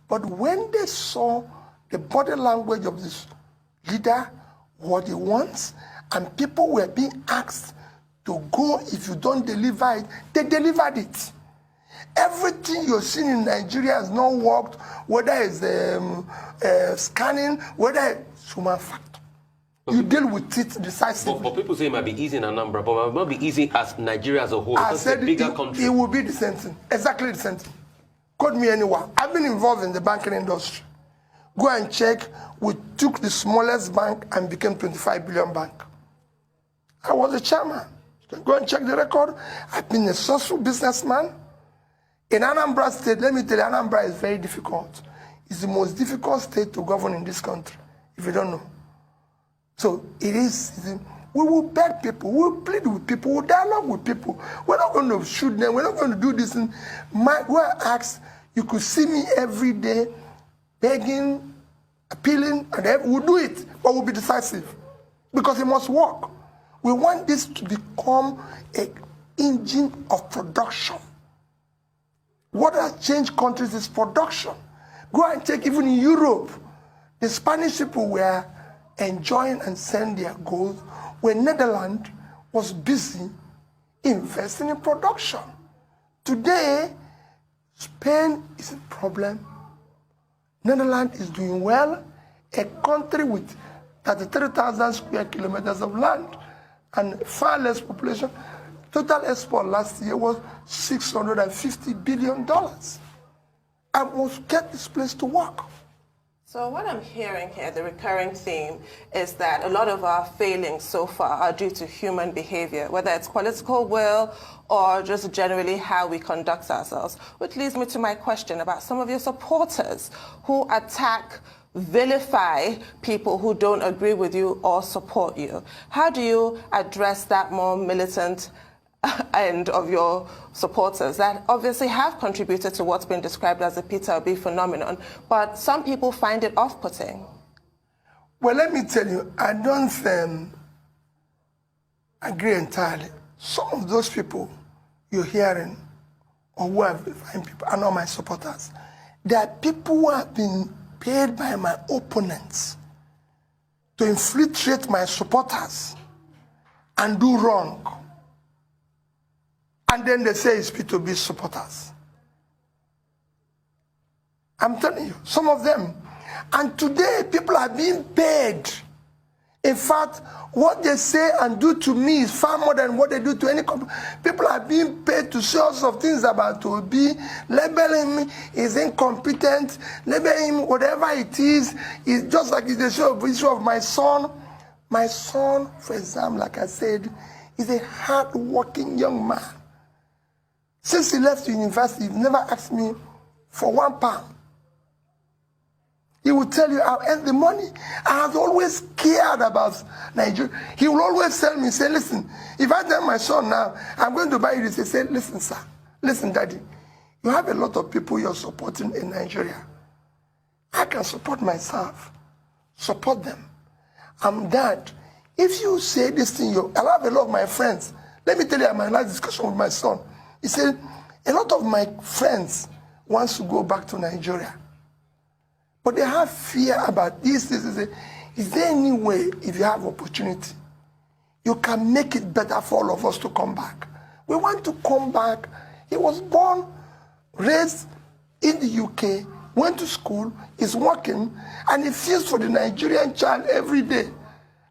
But when they saw the body language of this leader, what he wants, and people were being asked to go, if you don't deliver it, they delivered it. Everything you're seeing in Nigeria has not worked, whether it's scanning, whether it's human factor. You deal with it decisively. But people say it might be easy in Anambra, but it might not be easy as Nigeria as a whole. I It's said a bigger country. It will be the same thing, exactly the same thing. Quote me anywhere. I've been involved in the banking industry. Go and check. We took the smallest bank and became 25 billion bank. I was the chairman. Go and check the record. I've been a successful businessman. In Anambra State, let me tell you, Anambra is very difficult. It's the most difficult state to govern in this country, if you don't know. So it is, we will beg people, we will plead with people, we will dialogue with people. We're not going to shoot them, we're not going to do this. We're asked, you could see me every day begging, appealing, and we'll do it, but we'll be decisive because it must work. We want this to become an engine of production. What has changed countries is production. Go and check, even in Europe, the Spanish people were enjoying and selling their gold when Netherlands was busy investing in production. Today, Spain is a problem. Netherlands is doing well. A country with 33,000 square kilometers of land and far less population. Total export last year was $650 billion. I must get this place to work. So what I'm hearing here, the recurring theme, is that a lot of our failings so far are due to human behavior, whether it's political will or just generally how we conduct ourselves. Which leads me to my question about some of your supporters who attack, vilify people who don't agree with you or support you. How do you address that more militant end of your supporters that obviously have contributed to what's been described as the Peter Obi phenomenon, but some people find it off-putting? Well, let me tell you, I don't agree entirely. Some of those people you're hearing, or who have defined people, are not my supporters. There are people who have been paid by my opponents to infiltrate my supporters and do wrong. And then they say it's P2B supporters. I'm telling you, some of them. And today, people are being paid. In fact, what they say and do to me is far more than what they do to any company. People are being paid to say all sorts of things about Obi, labeling him is incompetent, labeling him whatever it is. It's just like it's the issue of my son. My son, for example, like I said, is a hard-working young man. Since he left university, he never asked me for £1. He will tell you I'll earn the money. I have always cared about Nigeria. He will always tell me, say, listen, if I tell my son now, I'm going to buy you this, he say, listen, sir, listen, daddy, you have a lot of people you're supporting in Nigeria. I can support myself. Support them. I'm dad. If you say this thing, I have a lot of my friends. Let me tell you my last discussion with my son. He said, a lot of my friends want to go back to Nigeria. But they have fear about this. Is there any way, if you have opportunity, you can make it better for all of us to come back? We want to come back. He was born, raised in the UK, went to school, is working, and he feels for the Nigerian child every day.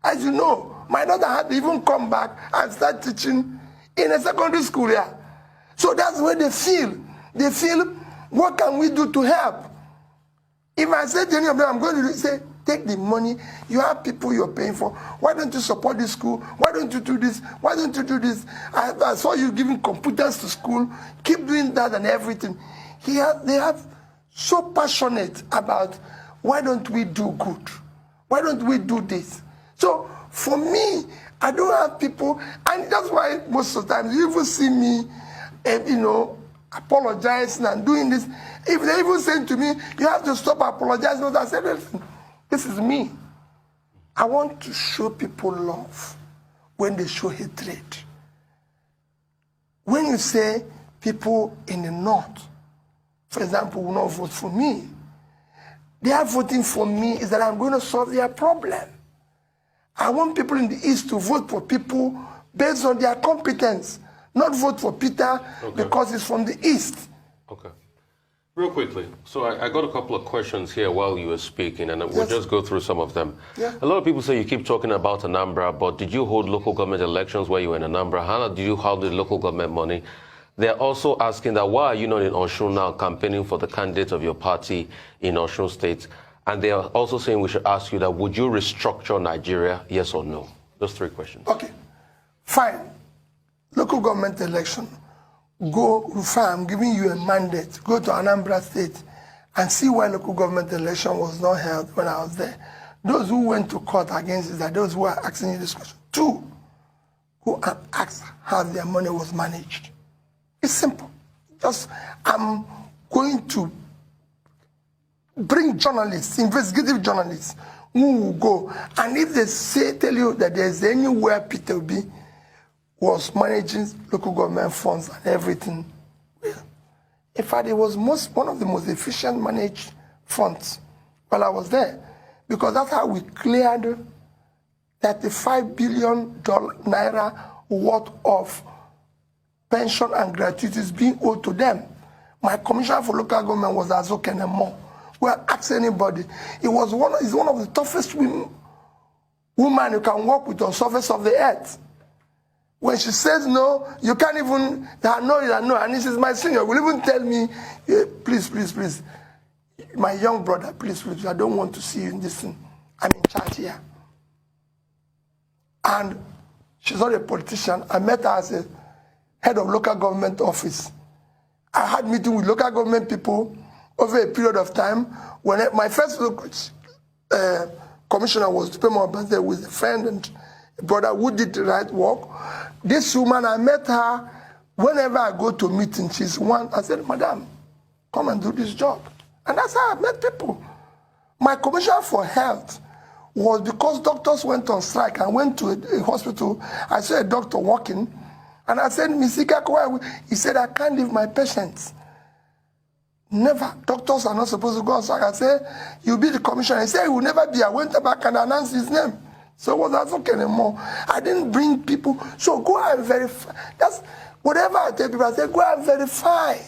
As you know, my daughter had to even come back and start teaching in a secondary school here. So that's where they feel. They feel, what can we do to help? If I say to any of them, I'm going to say, take the money. You have people you're paying for. Why don't you support this school? Why don't you do this? Why don't you do this? I saw you giving computers to school. Keep doing that and everything. They have so passionate about, why don't we do good? Why don't we do this? So for me, I don't have people, and that's why most of the time you even see me, apologizing and doing this. If they even say to me, you have to stop apologizing, I said, listen, this is me. I want to show people love when they show hatred. When you say people in the north for example, will not vote for me. They are voting for me is that I'm going to solve their problem. I want people in the East to vote for people based on their competence, not vote for Peter because he's from the East. Okay. Real quickly, so I got a couple of questions here while you were speaking, and we'll just go through some of them. Yeah. A lot of people say you keep talking about Anambra, but did you hold local government elections where you were in Anambra? How did you hold the local government money? They're also asking that why are you not in Osun now campaigning for the candidate of your party in Osun State? And they are also saying we should ask you that would you restructure Nigeria, yes or no? Those three questions. Okay, fine. Local government election. Go, fine, I'm giving you a mandate. Go to Anambra State and see why local government election was not held when I was there. Those who went to court against it are those who are asking you this question. Two, go and ask how their money was managed. It's simple. Just, I'm going to bring journalists, investigative journalists, who will go. And if they tell you that there's anywhere Peter Obi was managing local government funds and everything, well, in fact, it was one of the most efficient managed funds while I was there. Because that's how we cleared $35 billion naira worth of pension and gratuities being owed to them. My commissioner for local government was Azoke Nemo. Well, ask anybody. He's one of the toughest women you can work with on surface of the earth. When she says no, you can't even, no. And this is my senior. Will even tell me, please, my young brother, please, I don't want to see you in this thing. I'm in charge here. And she's not a politician. I met her as a head of local government office. I had meeting with local government people over a period of time. When my first commissioner was to pay my birthday with a friend and a brother who did the right work. This woman, I met her whenever I go to meeting. She's one. I said, Madam, come and do this job. And that's how I met people. My commissioner for health was because doctors went on strike. I went to a hospital. I saw a doctor walking. And I said, he said, I can't leave my patients. Never. Doctors are not supposed to go on strike. I said, you'll be the commissioner. He said, he will never be. I went back and announced his name. So was that okay anymore? I didn't bring people. So go and verify. That's whatever I tell people. I say, go and verify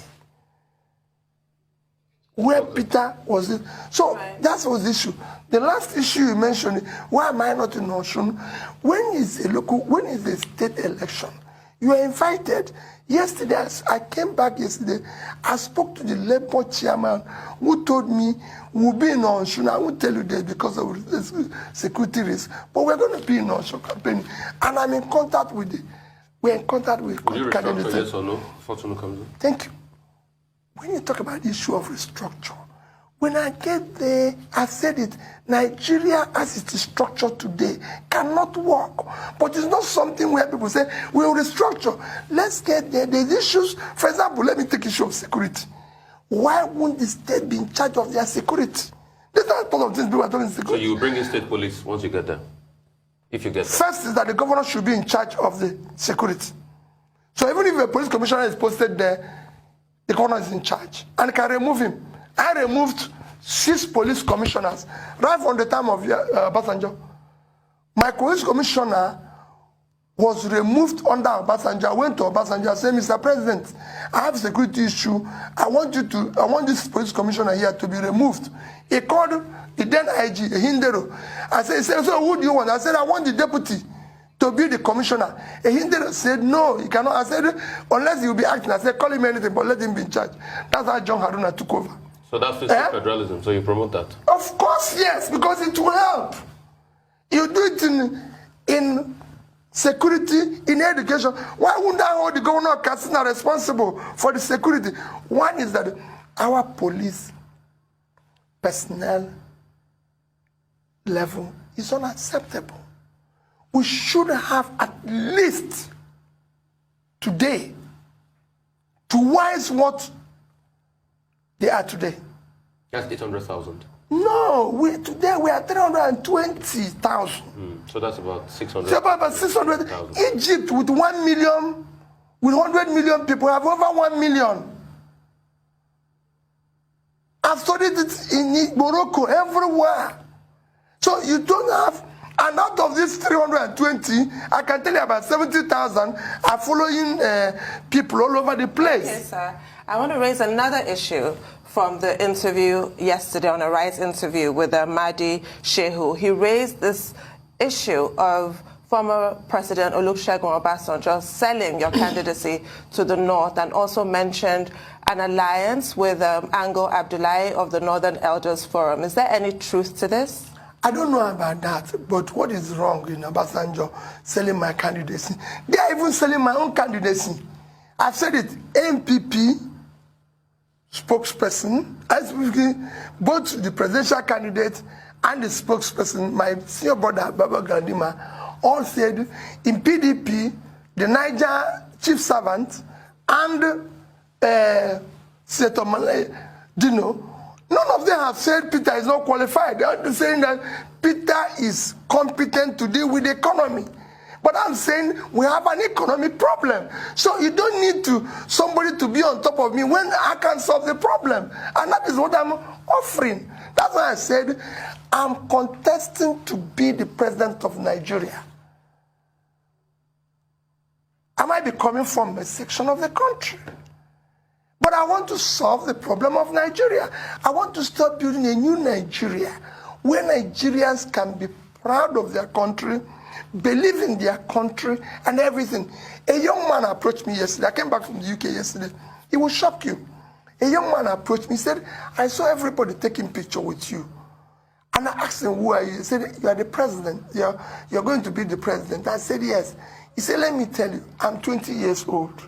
where Peter was. So that was the issue. The last issue you mentioned, why am I not in Osun? When is the state election? You are invited. Yesterday, I came back yesterday. I spoke to the Labour chairman who told me we'll be in Osun. I won't tell you this because of the security risk, but we're going to be in Osun campaign. And I'm in contact with we're in contact with candidates. Yes or no? Fortune comes in. Thank you. When you talk about the issue of restructure, when I get there, I said it, Nigeria as it is structured today cannot work. But it's not something where people say, we'll restructure. Let's get there. There's issues. For example, let me take issue of security. Why won't the state be in charge of their security? These are part of things people are talking security. So you bring in state police once you get there? If you get there? First is that the governor should be in charge of the security. So even if a police commissioner is posted there, the governor is in charge and can remove him. I removed 6 police commissioners right from the time of Obasanjo. My police commissioner was removed under Obasanjo. I went to Obasanjo and said, Mr. President, I have a security issue. I want this police commissioner here to be removed. He called the then IG, Hindero. I said, so who do you want? I said, I want the deputy to be the commissioner. Hindero said, no, he cannot. I said, unless he will be acting. I said, call him anything, but let him be in charge. That's how John Haruna took over. So that's fiscal federalism, so you promote that? Of course, yes, because it will help. You do it in security, in education. Why wouldn't I hold the governor of Katsina responsible for the security? One is that our police personnel level is unacceptable. We should have at least today twice what they are today. That's 800,000. No, today we are 320,000. So that's about 600. So about 600,000. Egypt with 1 million, with 100 million people have over 1 million. I've studied it in Morocco, everywhere. So you don't have, and out of these 320, I can tell you about 70,000 are following people all over the place. Okay, sir. I want to raise another issue from the interview yesterday, on a Rise interview with Mahdi Shehu. He raised this issue of former President Olusegun Obasanjo selling your candidacy to the North, and also mentioned an alliance with Ango Abdullahi of the Northern Elders Forum. Is there any truth to this? I don't know about that, but what is wrong in Obasanjo selling my candidacy? They are even selling my own candidacy. I've said it, MPP spokesperson, both the presidential candidate and the spokesperson, my senior brother, Baba Galadima, all said in PDP, the Niger chief servant and Senator Dino, none of them have said Peter is not qualified. They are saying that Peter is competent to deal with the economy. But I'm saying we have an economic problem. So you don't need somebody to be on top of me when I can solve the problem. And that is what I'm offering. That's why I said I'm contesting to be the president of Nigeria. I might be coming from a section of the country, but I want to solve the problem of Nigeria. I want to start building a new Nigeria where Nigerians can be proud of their country, believe in their country and everything. A young man approached me yesterday. I came back from the UK yesterday. It will shock you. A young man approached me. He said, I saw everybody taking picture with you. And I asked him, who are you? He said, you are the president. You're going to be the president. I said, yes. He said, let me tell you, I'm 20 years old.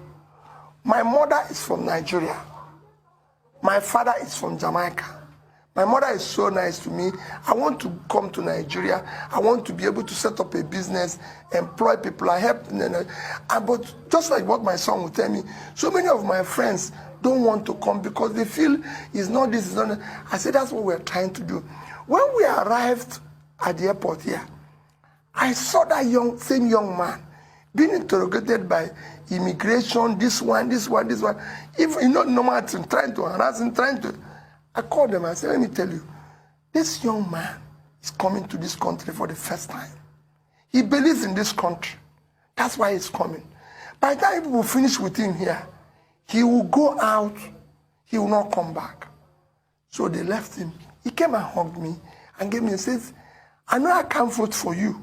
My mother is from Nigeria. My father is from Jamaica. My mother is so nice to me. I want to come to Nigeria. I want to be able to set up a business, employ people, I help. But just like what my son will tell me, so many of my friends don't want to come because they feel it's not this, it's not that. I said, that's what we're trying to do. When we arrived at the airport here, I saw that same young man being interrogated by immigration, this one. Even normal thing, trying to harass him, I called them and I said, let me tell you, this young man is coming to this country for the first time. He believes in this country. That's why he's coming. By the time people finish with him here, he will go out, he will not come back. So they left him. He came and hugged me and gave me and says, I know I can't vote for you,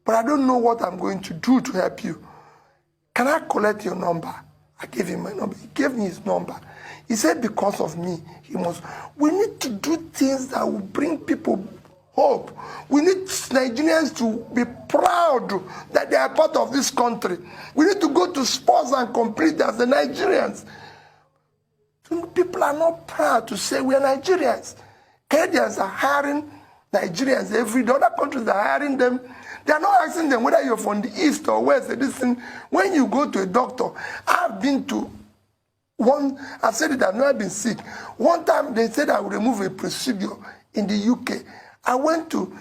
but I don't know what I'm going to do to help you. Can I collect your number? I gave him my number. He gave me his number. He said, because of me, we need to do things that will bring people hope. We need Nigerians to be proud that they are part of this country. We need to go to sports and compete as the Nigerians. People are not proud to say we are Nigerians. Canadians are hiring Nigerians every day. Other countries are hiring them. They are not asking them whether you're from the east or west. Listen, when you go to a doctor, I've been to one, I said it, I've never been sick. One time they said I would remove a procedure in the UK. I went to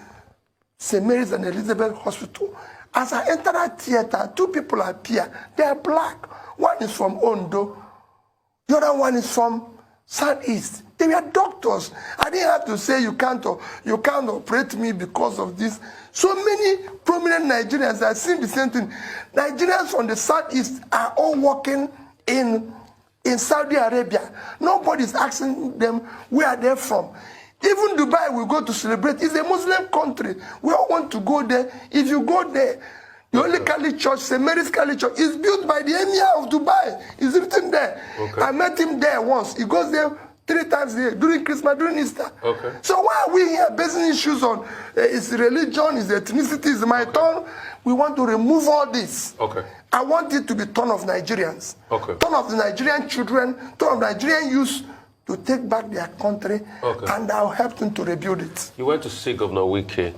St. Mary's and Elizabeth Hospital. As I entered that theater, two people appear. They are black. One is from Ondo. The other one is from Southeast. They were doctors. I didn't have to say you can't operate me because of this. So many prominent Nigerians are seeing the same thing. Nigerians from the Southeast are all working in Saudi Arabia. Nobody's asking them where they're from. Even Dubai we go to celebrate. It's a Muslim country. We all want to go there. If you go there, the only Catholic church, St. Mary's Catholic Church, is built by the Emir of Dubai. It's written there. Okay. I met him there once. He goes there 3 times a year, during Christmas, during Easter. Okay. So why are we here basing issues on his religion, his ethnicity, his my tongue? We want to remove all this. Okay. I want it to be turn of Nigerians. Okay. Turn of the Nigerian children, turn of Nigerian youth to take back their country, and I'll help them to rebuild it. You went to see Governor Wike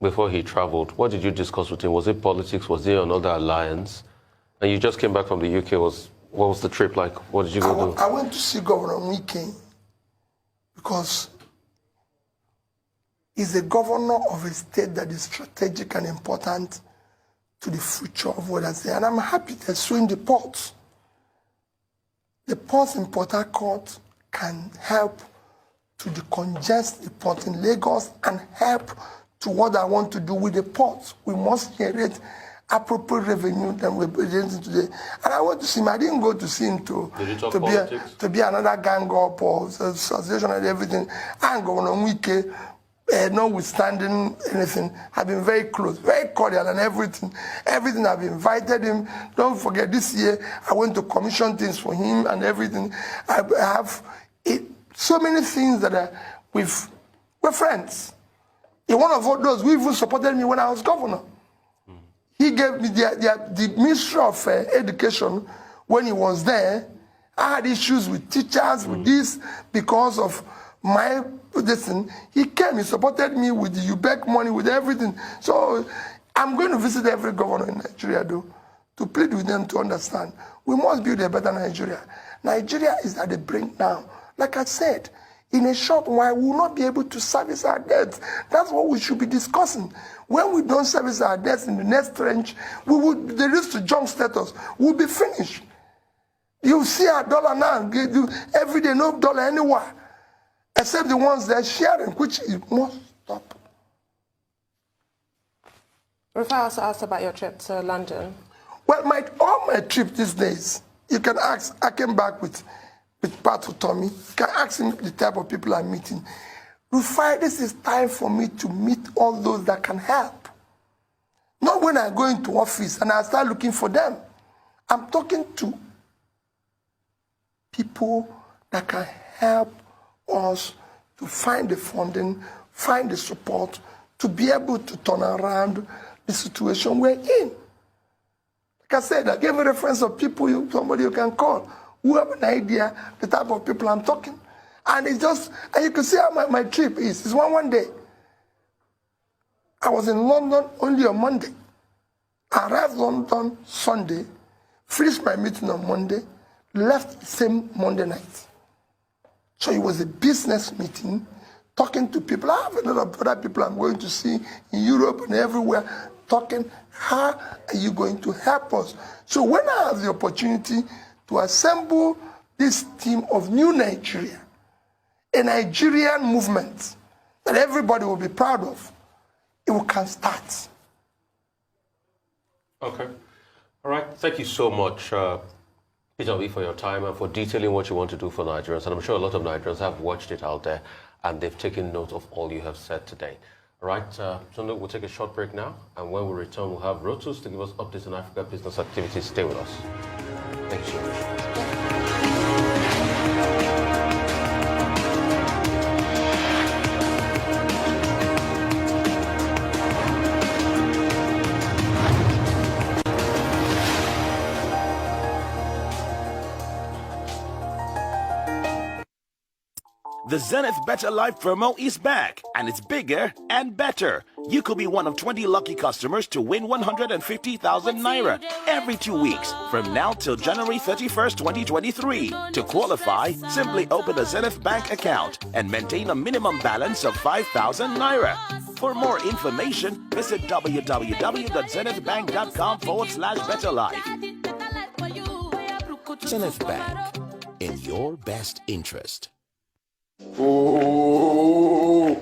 before he traveled. What did you discuss with him? Was it politics? Was there another alliance? And you just came back from the UK. What was the trip like? What did you go do? I went to see Governor Wike because he's the governor of a state that is strategic and important to the future of what I say. And I'm happy they're showing the ports. The ports in Port Harcourt can help to decongest the port in Lagos and help to what I want to do with the ports. We must generate appropriate revenue than we're presenting today. And I went to see him. I didn't go to see him to be another gang up or association and everything. I ain't going on Wike, notwithstanding anything. I've been very close, very cordial and everything. Everything I've invited him. Don't forget, this year I went to commission things for him and everything. I have so many things that we're friends. In one of those, who even supported me when I was governor. He gave me the Ministry of Education when he was there. I had issues with teachers, with this, because of my position. He came, he supported me with the UBEC money, with everything. So I'm going to visit every governor in Nigeria, though, to plead with them to understand. We must build a better Nigeria. Nigeria is at the brink now. Like I said, in a short while, we will not be able to service our debts. That's what we should be discussing. When we don't service our debts in the next trench, the risk to junk status will be finished. You see our dollar now, every day, no dollar anywhere, except the ones that are sharing, which must stop. Rufai also asked about your trip to London. Well, all my trip these days, you can ask, I came back with Pat Tommy. You can ask him the type of people I'm meeting. Rufai, this is time for me to meet all those that can help. Not when I go into office and I start looking for them. I'm talking to people that can help us to find the funding, find the support, to be able to turn around the situation we're in. Like I said, I gave a reference of people, somebody you can call, who have an idea, the type of people I'm talking. And it's just, and you can see how my trip is. It's one day. I was in London only on Monday. I arrived in London Sunday, finished my meeting on Monday, left the same Monday night. So it was a business meeting, talking to people. I have a lot of other people I'm going to see in Europe and everywhere, talking, how are you going to help us? So when I have the opportunity to assemble this team of new Nigeria, a Nigerian movement that everybody will be proud of, it can start. Okay. All right. Thank you so much, Peter, for your time and for detailing what you want to do for Nigerians. And I'm sure a lot of Nigerians have watched it out there and they've taken note of all you have said today. All right. So we'll take a short break now. And when we return, we'll have Rotus to give us updates on Africa business activities. Stay with us. Thank you so much. The Zenith Better Life promo is back, and it's bigger and better. You could be one of 20 lucky customers to win 150,000 Naira every 2 weeks from now till January 31st, 2023. To qualify, simply open a Zenith Bank account and maintain a minimum balance of 5,000 Naira. For more information, visit www.zenithbank.com/betterlife. Zenith Bank, in your best interest. Oh,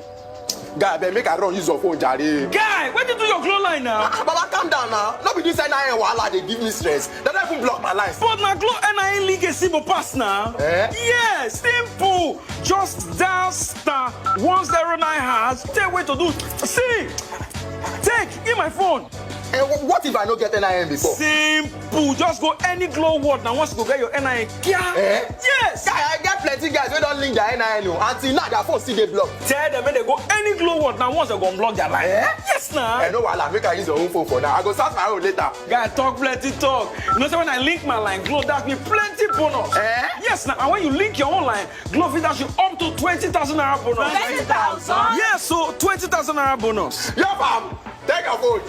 guy, babe, make I run use your phone, Jare. Guy, where did you do your glow line now? Baba, calm down now. Not be this NIN wahala, they give me stress. They don't even block my lines. But my glow NIN link is simple pass now. Yes, simple. Just dial *109#. Tell way to do. See, give my phone. What if I don't get NIN before? Simple. Just go any glow word now. Once you go get your NIN. Yes. Guy, I get plenty guys who don't link their NIN. Until now, their phone still get blocked. Tell them when they go any glow word now. Once they go block their line. Yes, now. No, I'll make I use your own phone for now. I go start my own later. Guy, talk plenty talk. You know, so when I link my line, Glow dash me plenty bonus. Yes, now. And when you link your own line, Glow will dash you up to 20,000 Naira bonus. 20,000? Yes, so 20,000 Naira bonus. Yo, fam, take your phone.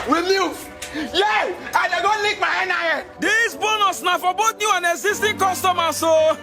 We move. Yeah, and they don't link my NIN. This bonus now for both new and existing customers, so.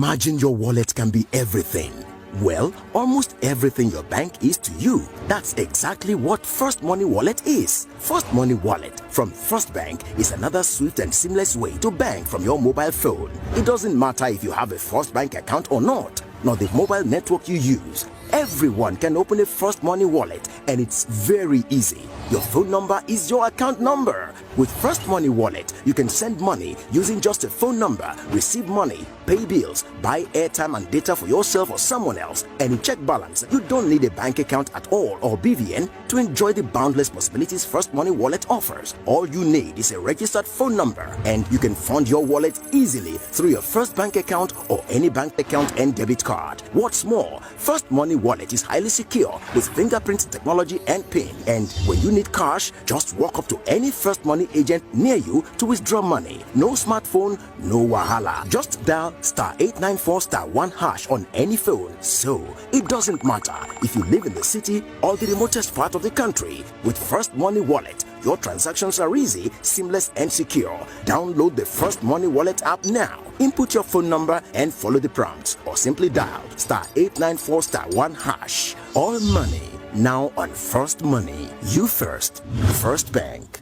Imagine your wallet can be everything. Well, almost everything your bank is to you. That's exactly what First Money Wallet is. First Money Wallet from First Bank is another swift and seamless way to bank from your mobile phone. It doesn't matter if you have a First Bank account or not, nor the mobile network you use. Everyone can open a First Money Wallet, and it's very easy. Your phone number is your account number. With First Money Wallet, you can send money using just a phone number, receive money, pay bills, buy airtime and data for yourself or someone else, and check balance. You don't need a bank account at all or BVN to enjoy the boundless possibilities First Money Wallet offers. All you need is a registered phone number, and you can fund your wallet easily through your First Bank account or any bank account and debit card. What's more, First Money Wallet is highly secure with fingerprint technology and PIN, and when you need cash, just walk up to any First Money agent near you to withdraw money. No smartphone, no wahala. Just dial *894*1# on any phone. So it doesn't matter if you live in the city or the remotest part of the country. With First Money Wallet, your transactions are easy, seamless, and secure. Download the First Money Wallet app now. Input your phone number and follow the prompts, or simply dial *894*1#. All money now on First Money. You first. First Bank.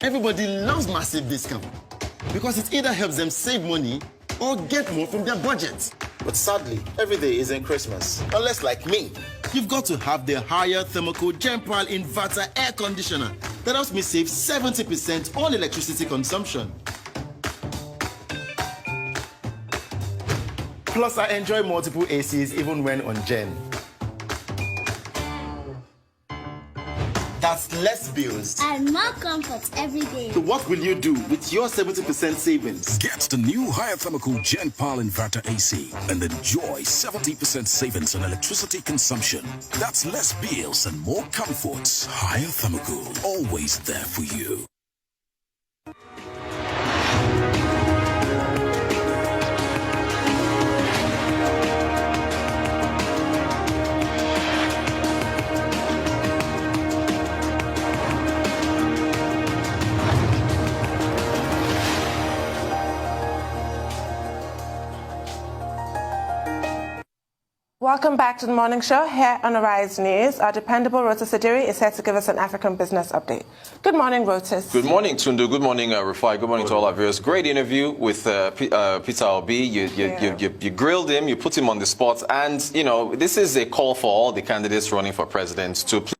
Everybody loves massive discount because it either helps them save money or get more from their budget. But sadly, every day isn't Christmas, unless like me. You've got to have the higher Thermocool Genpal Inverter Air Conditioner that helps me save 70% on electricity consumption. Plus, I enjoy multiple ACs even when on Gen. That's less bills and more comfort every day. So what will you do with your 70% savings? Get the new higher Thermocool Genpal Inverter AC and enjoy 70% savings on electricity consumption. That's less bills and more comforts. Higher Thermocool, always there for you. Welcome back to the morning show here on Arise News. Our dependable Rotus Sidiri is here to give us an African business update. Good morning, Rotus. Good morning, Tundu. Good morning, Rufai. Good morning to all our viewers. Great interview with Peter Obi. You grilled him, you put him on the spot, and you know this is a call for all the candidates running for president to